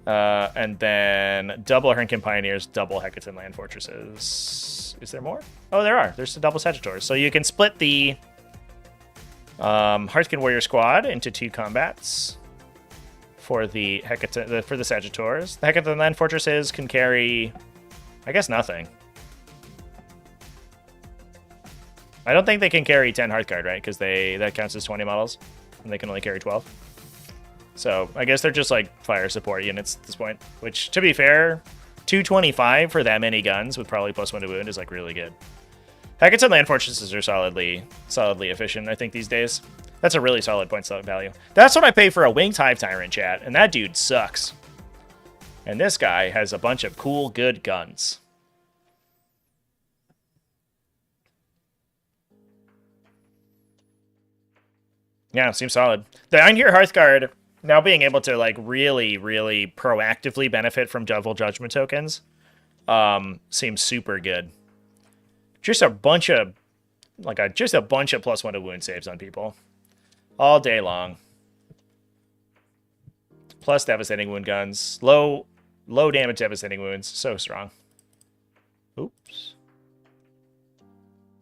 And then double Hernkin Pioneers, double Hecatan Land Fortresses. Is there more? Oh, there are. There's a double Sagittars. So you can split the Hearthkin Warrior Squad into 2 combats for the for the Sagittars. The Hecatan Land Fortresses can carry, I guess, nothing. I don't think they can carry 10 Hearthguard, right? Because that counts as 20 models, and they can only carry 12. So I guess they're just like fire support units at this point, which, to be fair, 225 for that many guns with probably +1 to wound is like really good. Hecatan Land Fortresses are solidly efficient, I think, these days. That's a really solid point value. That's what I pay for a Winged Hive Tyrant, chat, and that dude sucks. And this guy has a bunch of cool, good guns. Yeah, seems solid. The Einherjar Hearthguard now being able to like really, really proactively benefit from double judgment tokens seems super good. Just a bunch of +1 to wound saves on people all day long. Plus devastating wound guns, low damage devastating wounds, so strong. Oops,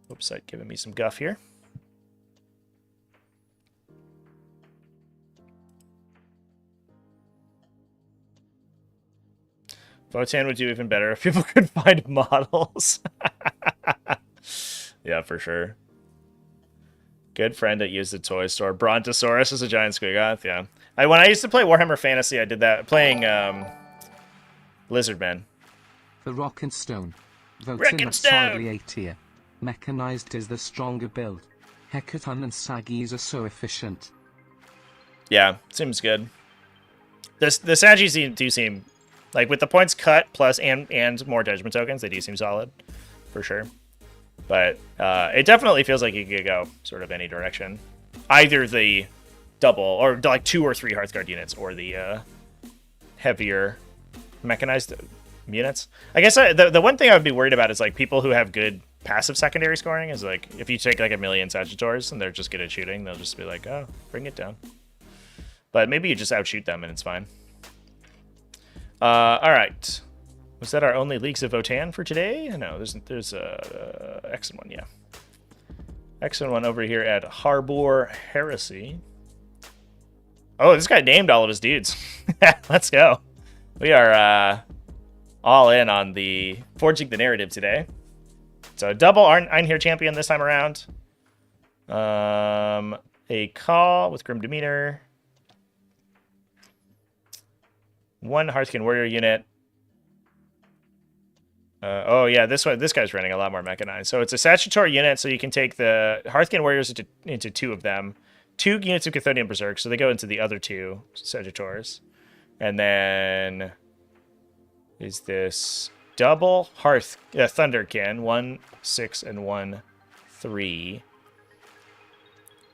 that's giving me some guff here. Votann would do even better if people could find models. Yeah, for sure. Good friend that used the toy store. Brontosaurus is a giant Squiggoth, yeah. When I used to play Warhammer Fantasy, I did that playing Lizardman. The Rock and Stone. Votann is solidly A tier. Mechanized is the stronger build. Hecatan and Saggies are so efficient. Yeah, seems good. The Saggies do seem like, with the points cut plus and more judgment tokens, they do seem solid for sure. But it definitely feels like you could go sort of any direction. Either the double, or like 2 or 3 Hearthguard units, or the heavier mechanized units. I guess the one thing I would be worried about is like people who have good passive secondary scoring is like if you take like a million Sagitaurs and they're just good at shooting, they'll just be like, oh, bring it down. But maybe you just outshoot them and it's fine. All right. Was that our only Leagues of Votann for today? No, there's X and one, yeah. X and one over here at Harbor Heresy. Oh, this guy named all of his dudes. Let's go. We are all in on the forging the narrative today. So double Einherjar champion this time around. A call with Grim Demeanor. 1 Hearthkin Warrior unit. Oh yeah, this guy's running a lot more mechanized. So it's a Sagitaur unit, so you can take the Hearthkin Warriors into 2 of them. 2 units of Chthonian Berserk, so they go into the other 2 Sagitaurs. And then is this double Thunderkin, 1, 6, and 1, 3.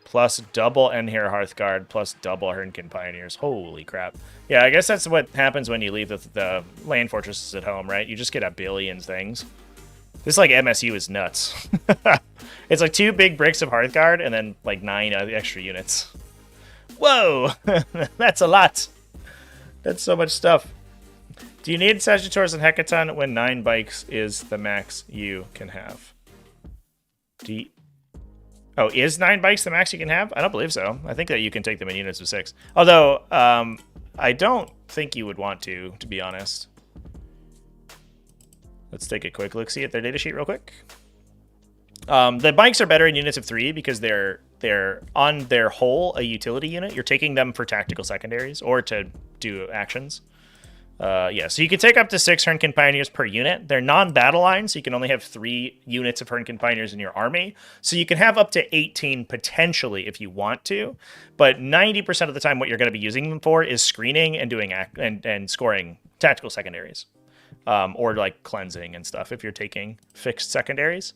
Plus double Einherjar Hearthguard, plus double Hernkin Pioneers. Holy crap. Yeah, I guess that's what happens when you leave the land fortresses at home, right? You just get a billion things. This, like, MSU is nuts. It's like 2 big bricks of Hearthguard and then, like, 9 extra units. Whoa! That's a lot. That's so much stuff. Do you need Sagittars and Hecaton when 9 bikes is the max you can have? Oh, is 9 bikes the max you can have? I don't believe so. I think that you can take them in units of 6. Although, I don't think you would want to be honest. Let's take a quick look-see at their datasheet real quick. The bikes are better in units of 3 because they're on their whole a utility unit. You're taking them for tactical secondaries or to do actions. Yeah, so you can take up to 6 Hernkin Pioneers per unit. They're non-battle lines, so you can only have 3 units of Hernkin Pioneers in your army. So you can have up to 18 potentially if you want to, but 90% of the time what you're going to be using them for is screening and doing and scoring tactical secondaries, or like cleansing and stuff if you're taking fixed secondaries.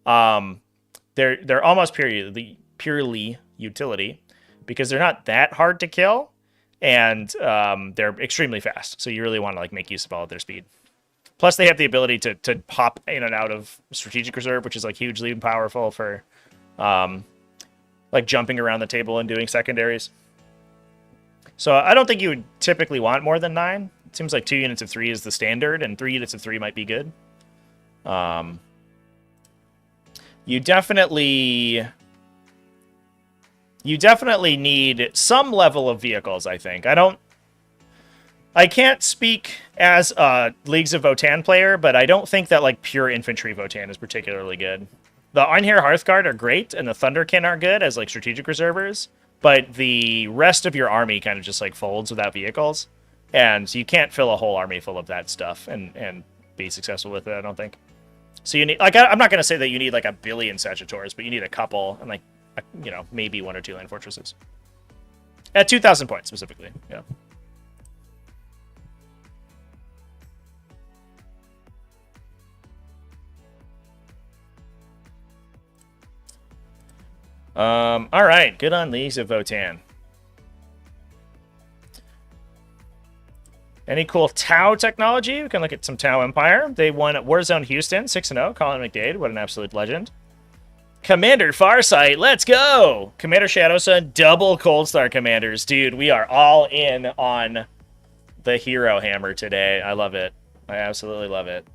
They're almost purely utility because they're not that hard to kill. And they're extremely fast, so you really want to like make use of all of their speed. Plus, they have the ability to pop in and out of strategic reserve, which is like hugely powerful for like jumping around the table and doing secondaries. So I don't think you would typically want more than 9. It seems like 2 units of 3 is the standard, and 3 units of 3 might be good. You definitely need some level of vehicles, I think. I can't speak as a Leagues of Votann player, but I don't think that like pure infantry Votann is particularly good. The Einherjar Hearthguard are great, and the Thunderkin are good as like strategic reservers, but the rest of your army kind of just like folds without vehicles, and you can't fill a whole army full of that stuff and be successful with it, I don't think. So you need, like, I'm not going to say that you need like a billion Sagittars, but you need a couple, and like, you know, maybe 1 or 2 land fortresses. At 2,000 points, specifically, yeah. All right, good on Leagues of Votann. Any cool Tau technology? We can look at some Tau Empire. They won at Warzone Houston, 6-0. Colin McDade, what an absolute legend. Commander Farsight, let's go! Commander Shadowsun, double Cold Star Commanders. Dude, we are all in on the Hero Hammer today. I love it. I absolutely love it.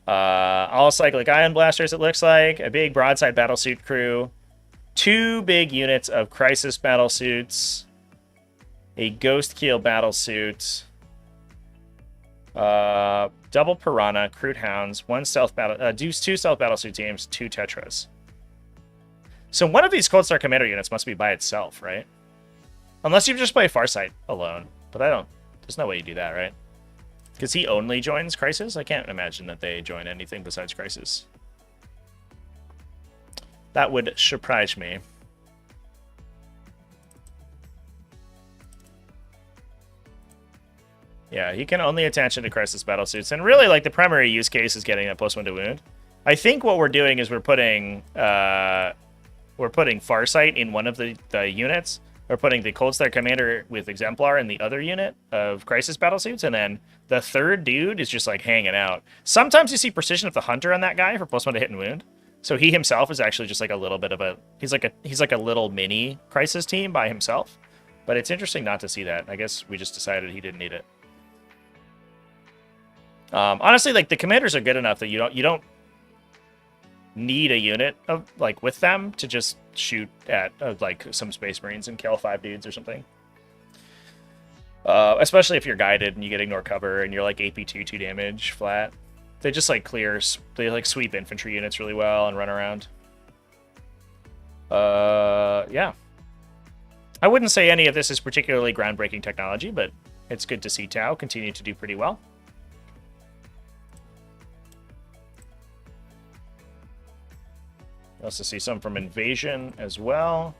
All Cyclic Ion Blasters, it looks like. A big Broadside Battlesuit crew. 2 big units of Crisis Battlesuits. A Ghost Keel Battlesuit. Double Piranha, Crude Hounds, 2 Stealth Battlesuit teams, 2 Tetras. So one of these Cold Star Commander units must be by itself, right? Unless you just play Farsight alone. But there's no way you do that, right? Because he only joins Crisis? I can't imagine that they join anything besides Crisis. That would surprise me. Yeah, he can only attach into Crisis Battlesuits. And really, like, the primary use case is getting that +1 to wound. I think what we're doing is we're putting Farsight in one of the units. We're putting the Cold Star Commander with Exemplar in the other unit of Crisis Battlesuits, and then the third dude is just like hanging out. Sometimes you see Precision of the Hunter on that guy for +1 to hit and wound. So he himself is actually just like a little bit of a he's like a little mini Crisis team by himself. But it's interesting not to see that. I guess we just decided he didn't need it. Honestly, like the commanders are good enough that you don't need a unit of like with them to just shoot at like some Space Marines and kill 5 dudes or something. Especially if you're guided and you get ignore cover and you're like AP 2 damage flat. They just like they like sweep infantry units really well and run around. Yeah. I wouldn't say any of this is particularly groundbreaking technology, but it's good to see Tau continue to do pretty well. Also see some from Invasion as well.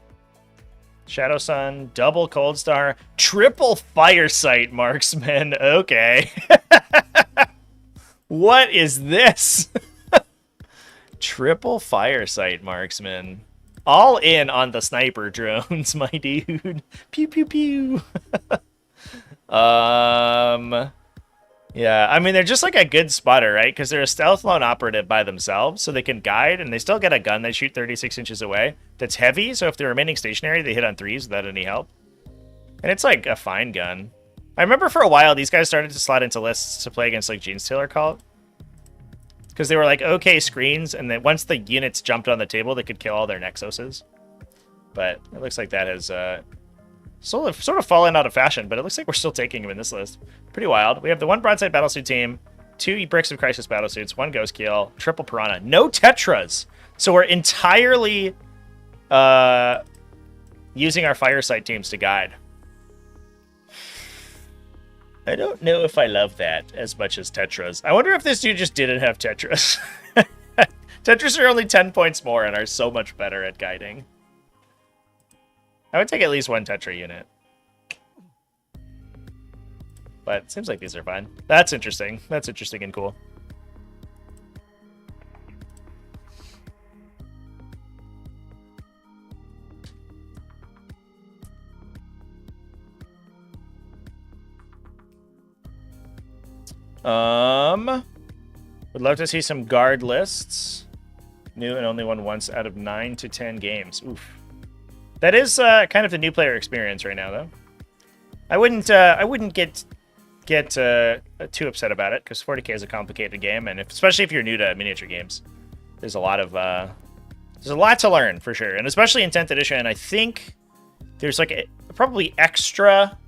Shadow Sun, double Cold Star, triple Firesight Marksman. Okay. What is this? Triple Firesight Marksman. All in on the sniper drones, my dude. Pew, pew, pew. Yeah, I mean, they're just like a good spotter, right? Because they're a stealth lone operative by themselves, so they can guide, and they still get a gun they shoot 36 inches away that's heavy, so if they're remaining stationary, they hit on 3s without any help. And it's like a fine gun. I remember for a while, these guys started to slot into lists to play against like Genestealer Cult. Because they were like okay screens, and then once the units jumped on the table, they could kill all their Nexoses. But it looks like that has sort of fallen out of fashion, but it looks like we're still taking them in this list. Pretty wild. We have the 1 Broadside Battlesuit team, 2 Bricks of Crisis Battlesuits, 1 Ghost Keel, triple Piranha, no Tetras. So we're entirely using our Firesight teams to guide. I don't know if I love that as much as Tetras. I wonder if this dude just didn't have Tetras. Tetras are only 10 points more and are so much better at guiding. I would take at least 1 Tetra unit. But it seems like these are fine. That's interesting. That's interesting and cool. Would love to see some guard lists. New and only won once out of 9 to 10 games. Oof. That is kind of the new player experience right now, though. I wouldn't get too upset about it because 40k is a complicated game, and especially if you're new to miniature games, there's a lot to learn for sure, and especially in 10th edition. I think there's like probably extra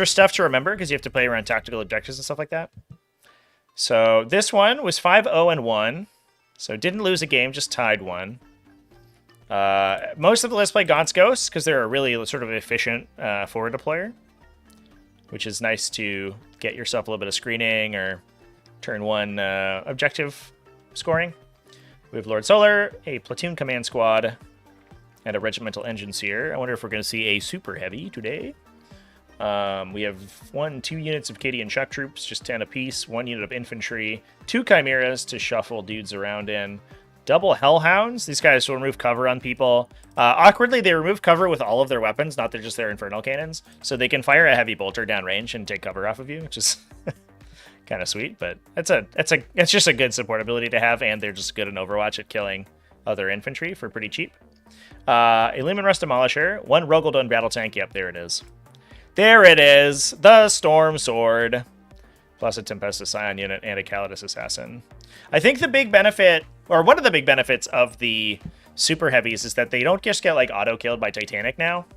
stuff to remember because you have to play around tactical objectives and stuff like that. So this one was 5-0-1. So didn't lose a game, just tied one. Most of the list play Gaunt's Ghosts because they're a really sort of efficient forward deployer, which is nice to get yourself a little bit of screening or turn 1 objective scoring. We have Lord Solar, a platoon command squad, and a regimental engineer. I wonder if we're going to see a super heavy today. We have 2 units of Cadian shock troops, just 10 apiece, 1 unit of infantry, 2 chimeras to shuffle dudes around in, double hellhounds. These guys will remove cover on people. Awkwardly, they remove cover with all of their weapons, not just their infernal cannons, so they can fire a heavy bolter downrange and take cover off of you, which is kind of sweet. But it's just a good support ability to have, and they're just good in Overwatch at killing other infantry for pretty cheap. A Lumen Rust Demolisher, 1 Rogaldon battle tank. Yep, there it is. There it is, the Storm Sword, plus a Tempestus Scion unit and a Calidus Assassin. I think the big benefit, or one of the big benefits of the Super Heavies is that they don't just get like auto-killed by Titanic now.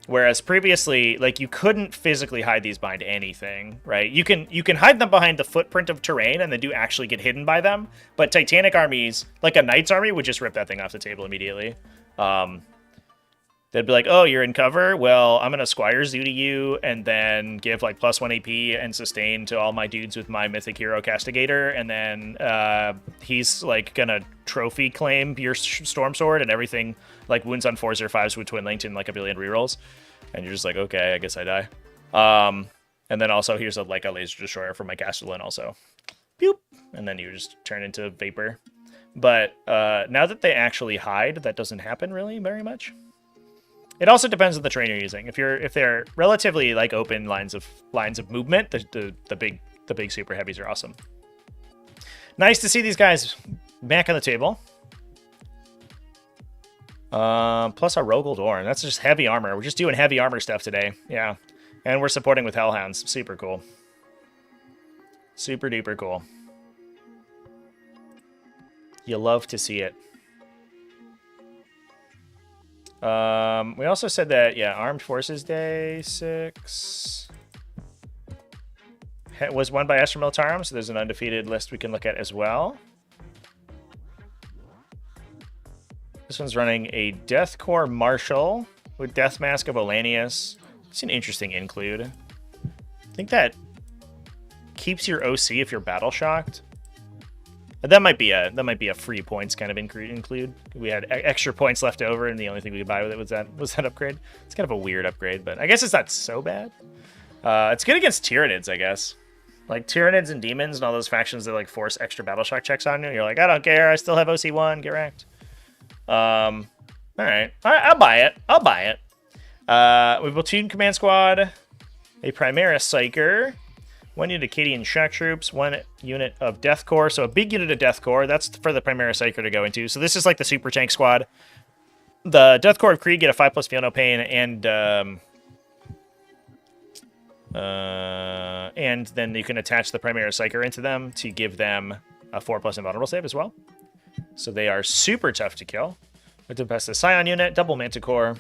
Whereas previously, like you couldn't physically hide these behind anything, right? You can hide them behind the footprint of terrain and then do actually get hidden by them. But Titanic armies, like a Knight's army, would just rip that thing off the table immediately. They'd be like, oh, you're in cover? Well, I'm going to Squire's Duty you and then give like +1 AP and sustain to all my dudes with my Mythic Hero Castigator. And then he's like going to trophy claim your Storm Sword and everything like wounds on 4s or 5s with Twin Linked and like a billion rerolls. And you're just like, okay, I guess I die. And then also here's like a laser destroyer for my Castellan also. Boop! And then you just turn into vapor. But now that they actually hide, that doesn't happen really very much. It also depends on the train you're using. If they're relatively like open lines of movement, the big super heavies are awesome. Nice to see these guys back on the table. Plus our Rogel Dorn. That's just heavy armor. We're just doing heavy armor stuff today. Yeah. And we're supporting with Hellhounds. Super cool. Super duper cool. You love to see it. We also said that, yeah, Armed Forces Day 6 was won by Astra Militarum, so there's an undefeated list we can look at as well. This one's running a Death Corps Marshal with Death Mask of Olanius. It's an interesting include. I think that keeps your OC if you're battle shocked. That might be a free points kind of include. We had extra points left over, and the only thing we could buy with it was that upgrade. It's kind of a weird upgrade, but I guess it's not so bad. It's good against Tyranids, I guess. Like Tyranids and Demons and all those factions that like force extra battle shock checks on you. You're like, I don't care. I still have OC1. Get wrecked. All right. I'll buy it. I'll buy it. We have a Platoon Command Squad, a Primaris Psyker, 1 unit of Acadian Shock Troops, 1 unit of Death Corps. So a big unit of Death Corps. That's for the Primaris Psyker to go into. So this is like the Super Tank Squad. The Death Corps of Krieg get a 5+ Feel No Pain, and then you can attach the Primaris Psyker into them to give them a 4+ Invulnerable save as well. So they are super tough to kill. With the best Scion unit, double Manticore,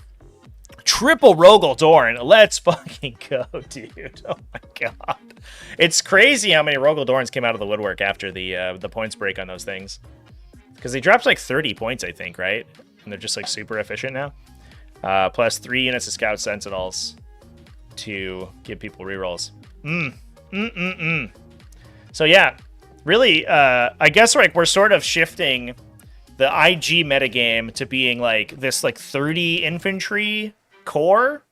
triple Rogel Dorn. Let's fucking go, dude. Oh my god. It's crazy how many Rogel Dorns came out of the woodwork after the points break on those things. Because they dropped like 30 points, I think, right? And they're just like super efficient now. Plus 3 units of Scout Sentinels to give people rerolls. So yeah, really, I guess like we're sort of shifting the IG metagame to being like this like 30 infantry core,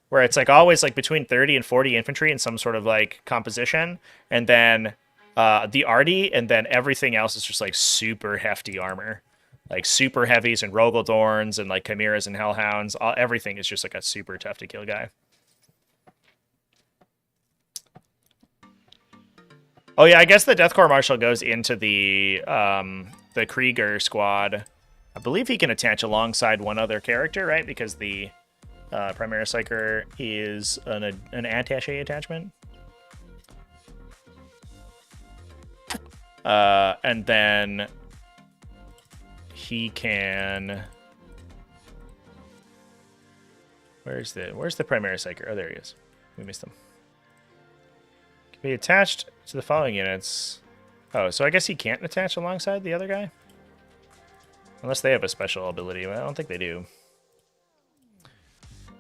where it's like always like between 30 and 40 infantry in some sort of like composition, and then the arty, and then everything else is just like super hefty armor, like super heavies and Rogel Dorns and like Chimeras and Hellhounds. Everything is just like a super tough to kill guy. Oh yeah, I guess the Death Corps Marshal goes into the Krieger squad. I believe he can attach alongside one other character, right? Because the Primaris Psyker is an attaché attachment. And then he can... Where's the Primaris Psyker? Oh, there he is. We missed him. Can be attached to the following units. Oh, so I guess he can't attach alongside the other guy? Unless they have a special ability. Well, I don't think they do.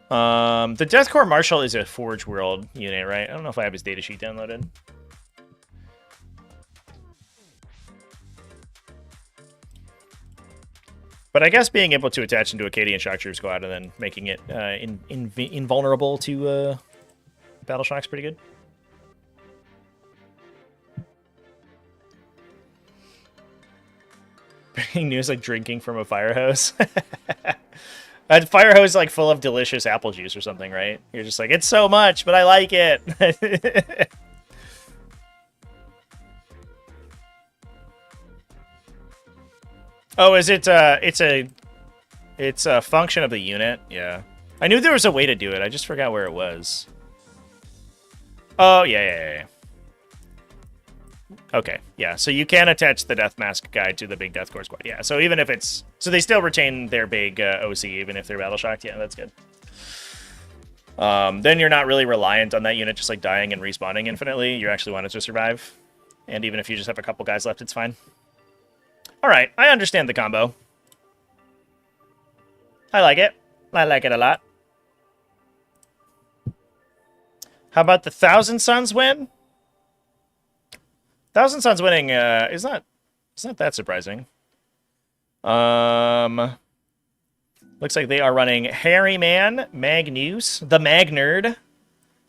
The Death Corps Marshal is a Forge World unit, right? I don't know if I have his datasheet downloaded. But I guess being able to attach into Acadian Shock Troop Squad and then making it invulnerable to Battle Shock's pretty good. News like drinking from a fire hose. A fire hose like full of delicious apple juice or something, right? You're just like, it's so much, but I like it. Oh, is it? It's a function of the unit. Yeah, I knew there was a way to do it. I just forgot where it was. Oh yeah. Okay, yeah, so you can attach the Death Mask guy to the big Death Corps squad. Yeah, so even if it's... So they still retain their big OC, even if they're battle shocked. Yeah, that's good. Then you're not really reliant on that unit just like dying and respawning infinitely. You actually want it to survive. And even if you just have a couple guys left, it's fine. All right, I understand the combo. I like it. I like it a lot. How about the Thousand Suns win? Thousand Suns winning is not that surprising. Looks like they are running Harryman, Magnus, the Magnerd,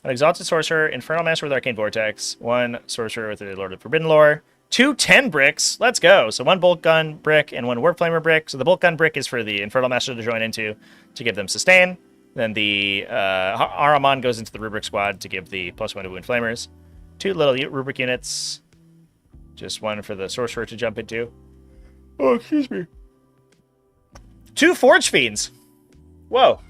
an Exalted Sorcerer, Infernal Master with Arcane Vortex, 1 Sorcerer with the Lord of Forbidden Lore, 2 10 bricks. Let's go. So 1 Bolt Gun brick and 1 Warp Flamer brick. So the Bolt Gun brick is for the Infernal Master to join into to give them sustain. Then the Ahriman goes into the Rubric Squad to give the +1 to Wound Flamers. 2 little Rubric units. Just 1 for the Sorcerer to jump into. Oh, excuse me. 2 Forge Fiends. Whoa.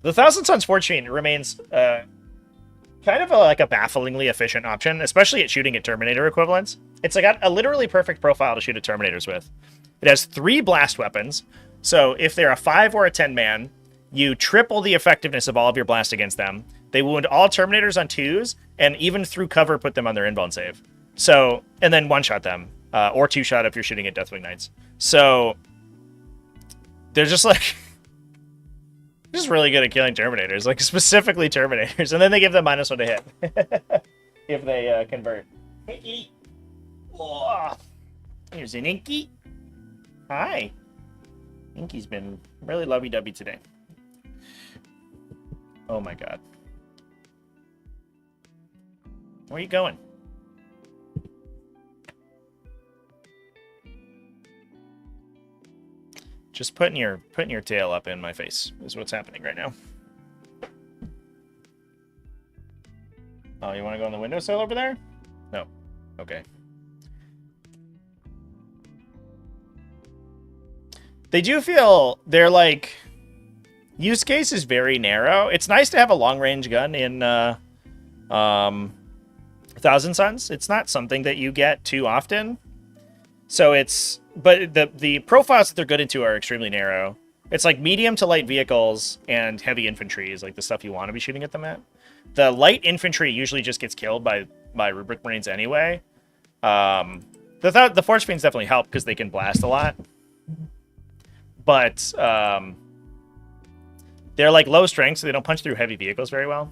The Thousand Suns Forge Fiend remains kind of like a bafflingly efficient option, especially at shooting at Terminator equivalents. It's got a literally perfect profile to shoot at Terminators with. It has 3 blast weapons, so if they're a 5 or a 10 man, you triple the effectiveness of all of your blast against them. They wound all Terminators on 2s, and even through cover put them on their invuln save. So, and then one-shot them, or 2-shot if you're shooting at Deathwing Knights. So, they're just like... just really good at killing Terminators, like specifically Terminators, and then they give them -1 to hit if they convert. Inky. Oh, here's an Inky. Hi. Inky's been really lovey-dovey today. Oh my god. Where are you going? Just putting your tail up in my face is what's happening right now. Oh, you want to go on the windowsill over there? No. Okay. They do feel they're like use case is very narrow. It's nice to have a long range gun in Thousand Suns. It's not something that you get too often. So it's, but the profiles that they're good into are extremely narrow. It's like medium to light vehicles and heavy infantry is like the stuff you want to be shooting at them at. The light infantry usually just gets killed by Rubric Marines anyway. The Force Fiends definitely help because they can blast a lot. But they're like low strength, so they don't punch through heavy vehicles very well.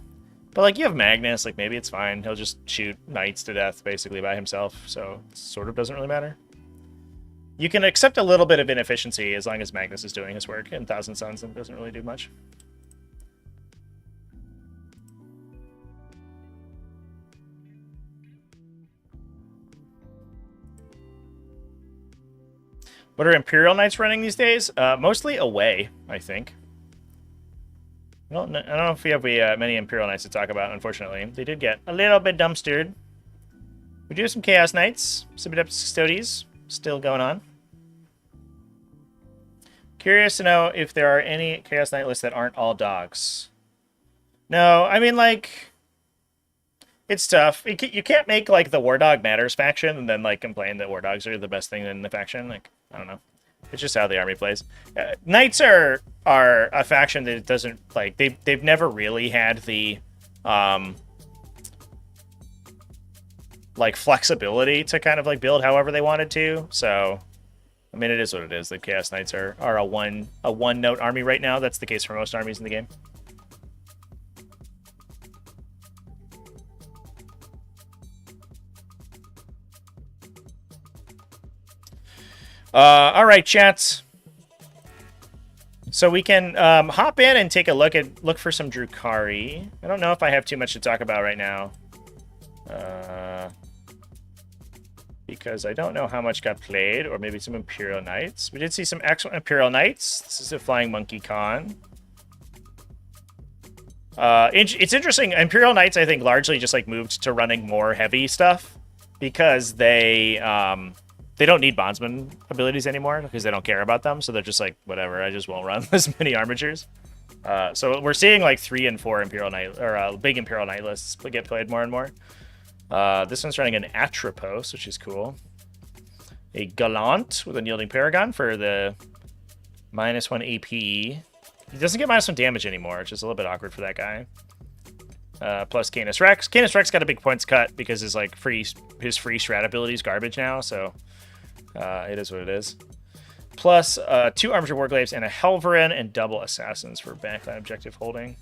But like you have Magnus, like maybe it's fine. He'll just shoot knights to death basically by himself, so it sort of doesn't really matter. You can accept a little bit of inefficiency as long as Magnus is doing his work in Thousand Suns and doesn't really do much. What are Imperial Knights running these days? Mostly away, I think. I don't know if we have many Imperial Knights to talk about, unfortunately. They did get a little bit dumpstered. We do have some Chaos Knights, some Adeptus Custodes still going on. Curious to know if there are any Chaos Knight lists that aren't all dogs. No, I mean, like, it's tough. You can't make, like, the War Dog Matters faction and then, like, complain that War Dogs are the best thing in the faction. Like, I don't know. It's just how the army plays. Knights are a faction that doesn't, like, they've never really had the, like, flexibility to kind of, like, build however they wanted to, so... I mean, it is what it is. The Chaos Knights are a one-note army right now. That's the case for most armies in the game. All right, chats. So we can hop in and take a look for some Drukhari. I don't know if I have too much to talk about right now. Because I don't know how much got played, or maybe some Imperial Knights. We did see some excellent Imperial Knights. This is a Flying Monkey Con. It's interesting. Imperial Knights, I think, largely just like moved to running more heavy stuff because they don't need bondsman abilities anymore because they don't care about them. So they're just like, whatever. I just won't run as many armatures. So we're seeing like 3 and 4 Imperial Knight or big Imperial Knight lists get played more and more. This one's running an Atropos, which is cool. A Gallant with a Unyielding Paragon for the -1 AP. He doesn't get -1 damage anymore, which is a little bit awkward for that guy. Plus Canis Rex. Canis Rex got a big points cut because his like his free strat ability is garbage now, so it is what it is. Plus 2 Armature Warglaives and a Helverin and double Assassins for backline objective holding.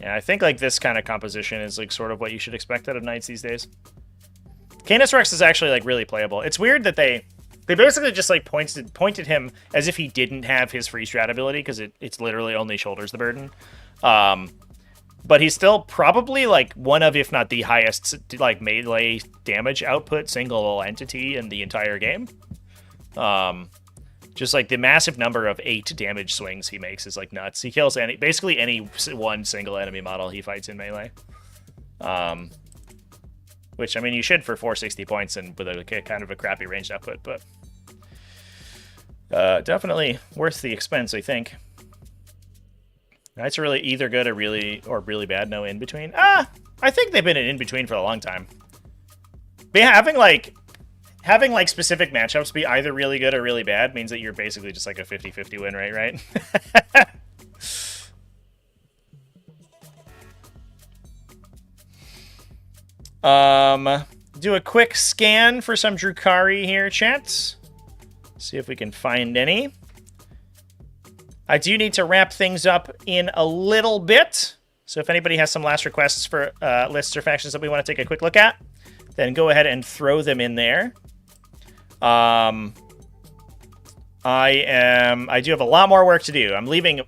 Yeah, I think like this kind of composition is like sort of what you should expect out of Knights these days. Canis Rex is actually like really playable. It's weird that they basically just like pointed him as if he didn't have his free strat ability because it's literally only shoulders the burden. but he's still probably like one of, if not the highest, like melee damage output single entity in the entire game. Just like the massive number of 8 damage swings he makes is like nuts. He kills basically any one single enemy model he fights in melee. Which, I mean, you should for 460 points and with a kind of a crappy ranged output, but definitely worth the expense, I think. Knights are really either good or really bad, no in between. I think they've been an in between for a long time. But yeah, having like specific matchups be either really good or really bad means that you're basically just like a 50-50 win rate, right? Do a quick scan for some Drukhari here, chat. See if we can find any. I do need to wrap things up in a little bit. So if anybody has some last requests for lists or factions that we want to take a quick look at, then go ahead and throw them in there. I do have a lot more work to do. I'm leaving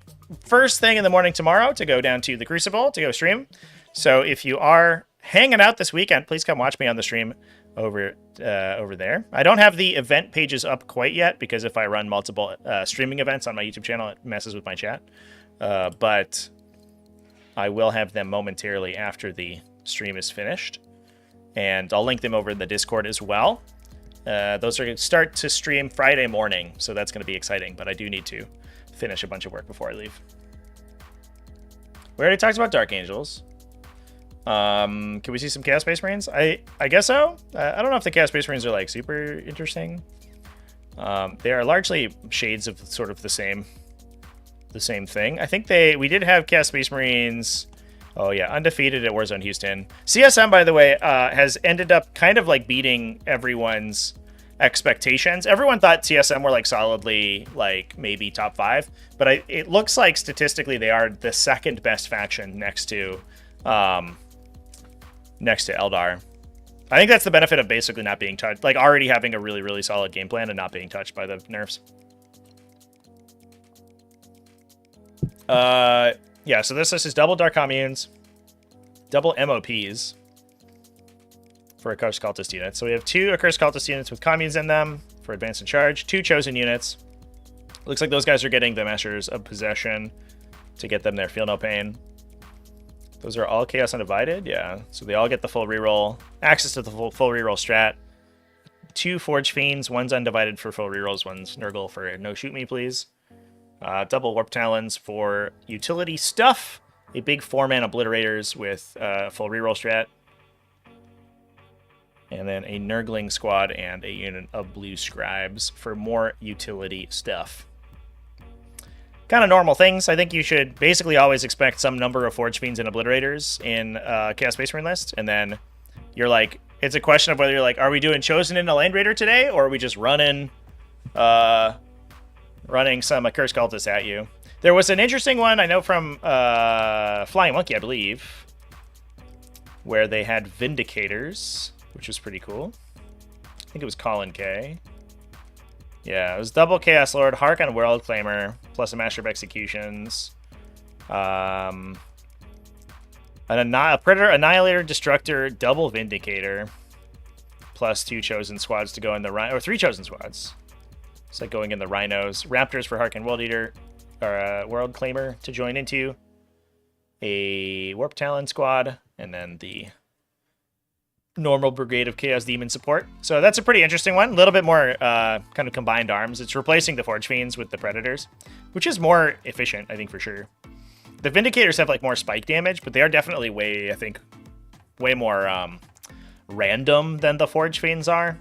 first thing in the morning tomorrow to go down to the Crucible to go stream. So if you are hanging out this weekend, please come watch me on the stream over there. I don't have the event pages up quite yet because if I run multiple streaming events on my YouTube channel, it messes with my chat. But I will have them momentarily after the stream is finished. And I'll link them over in the Discord as well. Those are going to start to stream Friday morning, so that's going to be exciting. But I do need to finish a bunch of work before I leave. We already talked about Dark Angels. Can we see some Chaos Space Marines? I guess so. I don't know if the Chaos Space Marines are like super interesting. They are largely shades of sort of the same thing. I think we did have Chaos Space Marines. Oh yeah, undefeated at Warzone Houston. CSM, by the way, has ended up kind of like beating everyone's expectations. Everyone thought CSM were like solidly like maybe top 5, but it looks like statistically they are the second best faction next to Eldar. I think that's the benefit of basically not being touched, like already having a really, really solid game plan and not being touched by the nerfs. Yeah, so this is double Dark Communes, double MOPs for Accursed Cultist units. So we have 2 Accursed Cultist units with communes in them for Advance and Charge, 2 Chosen units. Looks like those guys are getting the Measures of Possession to get them their Feel No Pain. Those are all Chaos Undivided, yeah. So they all get the full reroll, access to the full reroll strat. 2 Forge Fiends, one's Undivided for full rerolls, one's Nurgle for No Shoot Me Please. Double Warp Talons for utility stuff. A big 4-man Obliterators with full reroll strat. And then a Nurgling squad and a unit of Blue Scribes for more utility stuff. Kind of normal things. I think you should basically always expect some number of Forge Fiends and Obliterators in Chaos Space Marine list. And then you're like, it's a question of whether you're like, are we doing Chosen in a Land Raider today? Or are we just running some Accursed Cultists at you? There was an interesting one, I know from Flying Monkey, I believe, where they had Vindicators, which was pretty cool. I think it was Colin K. Yeah, it was double Chaos Lord, Harkon World Claimer, plus a Master of Executions. A Predator, Annihilator, Destructor, double Vindicator, plus 2 Chosen squads to go in the Rhino, or 3 Chosen squads. It's like going in the Rhinos. Raptors for Harkon World Eater, or World Claimer to join into. A Warp Talon squad, and then the normal Brigade of Chaos Demon support. So that's a pretty interesting one. A little bit more kind of combined arms. It's replacing the Forge Fiends with the Predators, which is more efficient, I think, for sure. The Vindicators have like more spike damage, but they are definitely way more random than the Forge Fiends are.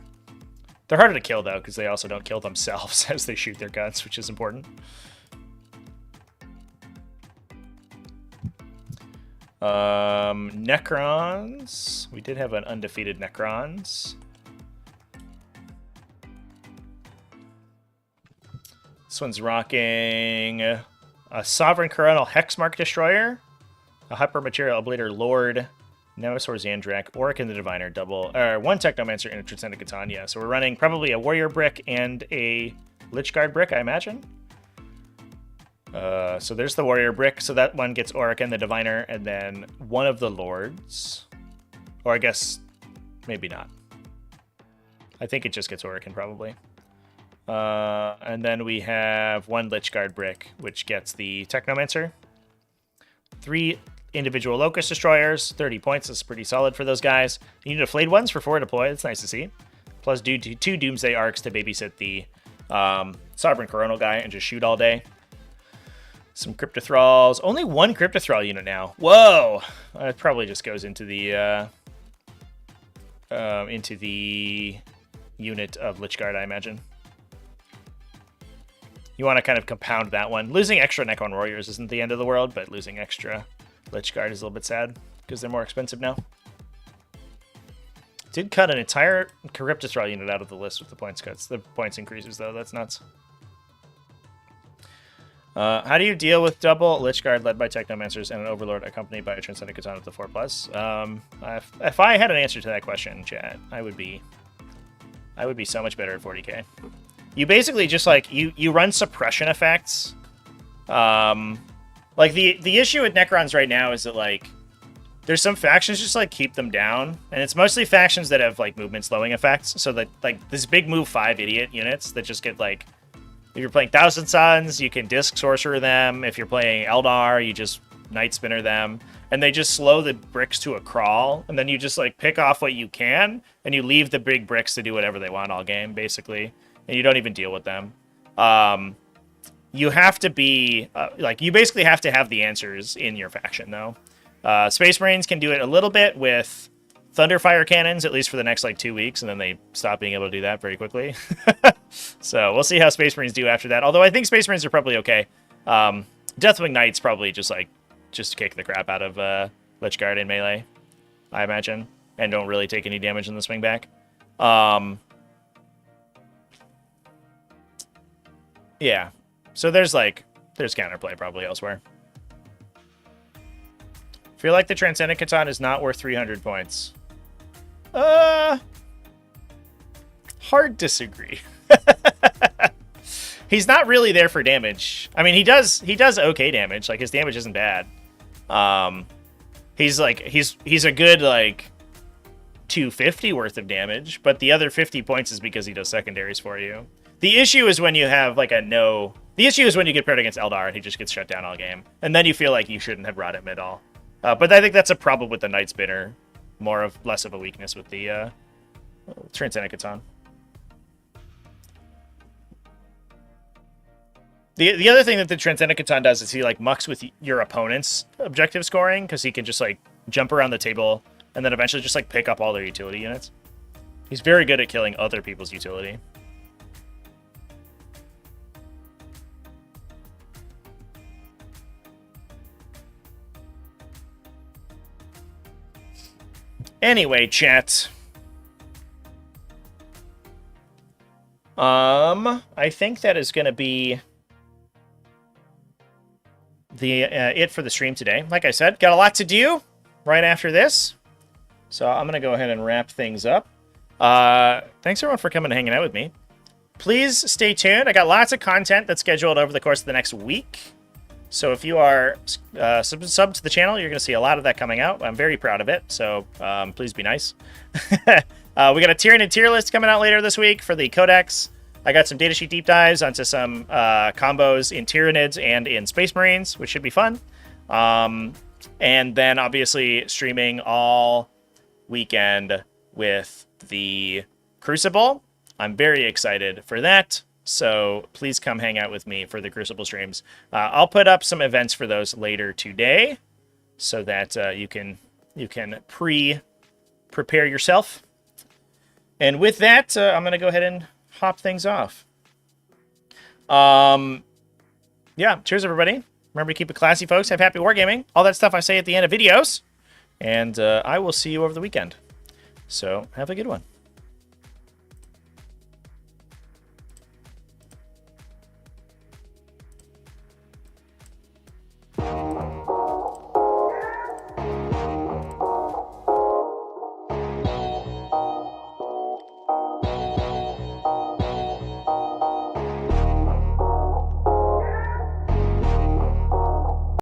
They're harder to kill, though, because they also don't kill themselves as they shoot their guns, which is important. Necrons. We did have an undefeated Necrons. This one's rocking a Sovereign Coronal Hexmark Destroyer, a Hypermaterial Ablator Lord, Nemesaur Zandrak, Oric the Diviner, one Technomancer, and a Transcendent Catania. So we're running probably a Warrior Brick and a Lich Guard Brick, I imagine. So there's the warrior brick. So that one gets Auric and the diviner, and then one of the lords. Or I guess maybe not. I think it just gets Auric probably. And then we have one Lichguard brick, which gets the Technomancer. 3 individual Locust Destroyers, 30 points. That's pretty solid for those guys. You need a Flayed ones for 4 deploy. That's nice to see. Plus do 2 Doomsday Arcs to babysit the Sovereign Coronal guy and just shoot all day. Some Cryptothralls. Only 1 Cryptothrall unit now. Whoa! It probably just goes into the unit of Lichguard, I imagine. You want to kind of compound that one. Losing extra Necron Warriors isn't the end of the world, but losing extra Lichguard is a little bit sad because they're more expensive now. Did cut an entire Cryptothrall unit out of the list with the points cuts. The points increases, though. That's nuts. How do you deal with double Lichguard led by Technomancers and an Overlord accompanied by a Transcendent Katana with the 4+? If I had an answer to that question, chat, I would be so much better at 40k. You basically just like you run suppression effects. Like the issue with Necrons right now is that like there's some factions just like keep them down, and it's mostly factions that have like movement slowing effects. So that like this big move 5 idiot units that just get like, if you're playing Thousand Suns, you can disc sorcerer them. If you're playing Eldar, you just night spinner them, and they just slow the bricks to a crawl, and then you just like pick off what you can, and you leave the big bricks to do whatever they want all game, basically, and you don't even deal with them. You have to be like, you basically have to have the answers in your faction, though. Space Marines can do it a little bit with Thunderfire cannons, at least for the next like 2 weeks, and then they stop being able to do that very quickly. So we'll see how Space Marines do after that. Although I think Space Marines are probably okay. Deathwing Knights probably just kick the crap out of Lichguard in melee, I imagine, and don't really take any damage in the swing back. Yeah. So there's counterplay probably elsewhere. Feel like the Transcendent Catan is not worth 300 points. Hard disagree. He's not really there for damage. I mean, he does okay damage. Like, his damage isn't bad. He's a good like 250 worth of damage, but the other 50 points is because he does secondaries for you. The issue is when you have like the issue is when you get paired against Eldar and he just gets shut down all game, and then you feel like you shouldn't have brought him at all. But I think that's a problem with the Night Spinner, less of a weakness with the Transcendent Catan. The other thing that the Transcendent Catan does is he like mucks with your opponent's objective scoring, because he can just like jump around the table and then eventually just like pick up all their utility units. He's very good at killing other people's utility. Anyway, chat. I think that is going to be it for the stream today. Like I said, got a lot to do right after this, so I'm going to go ahead and wrap things up. Thanks everyone for coming and hanging out with me. Please stay tuned. I got lots of content that's scheduled over the course of the next week. So if you are sub to the channel, you're going to see a lot of that coming out. I'm very proud of it, so please be nice. We got a Tyranid tier list coming out later this week for the Codex. I got some datasheet deep dives onto some combos in Tyranids and in Space Marines, which should be fun. And then obviously streaming all weekend with the Crucible. I'm very excited for that. So please come hang out with me for the Crucible streams. I'll put up some events for those later today, so that you can prepare yourself. And with that, I'm going to go ahead and hop things off. Yeah, cheers everybody. Remember to keep it classy, folks. Have happy wargaming. All that stuff I say at the end of videos. And I will see you over the weekend. So have a good one.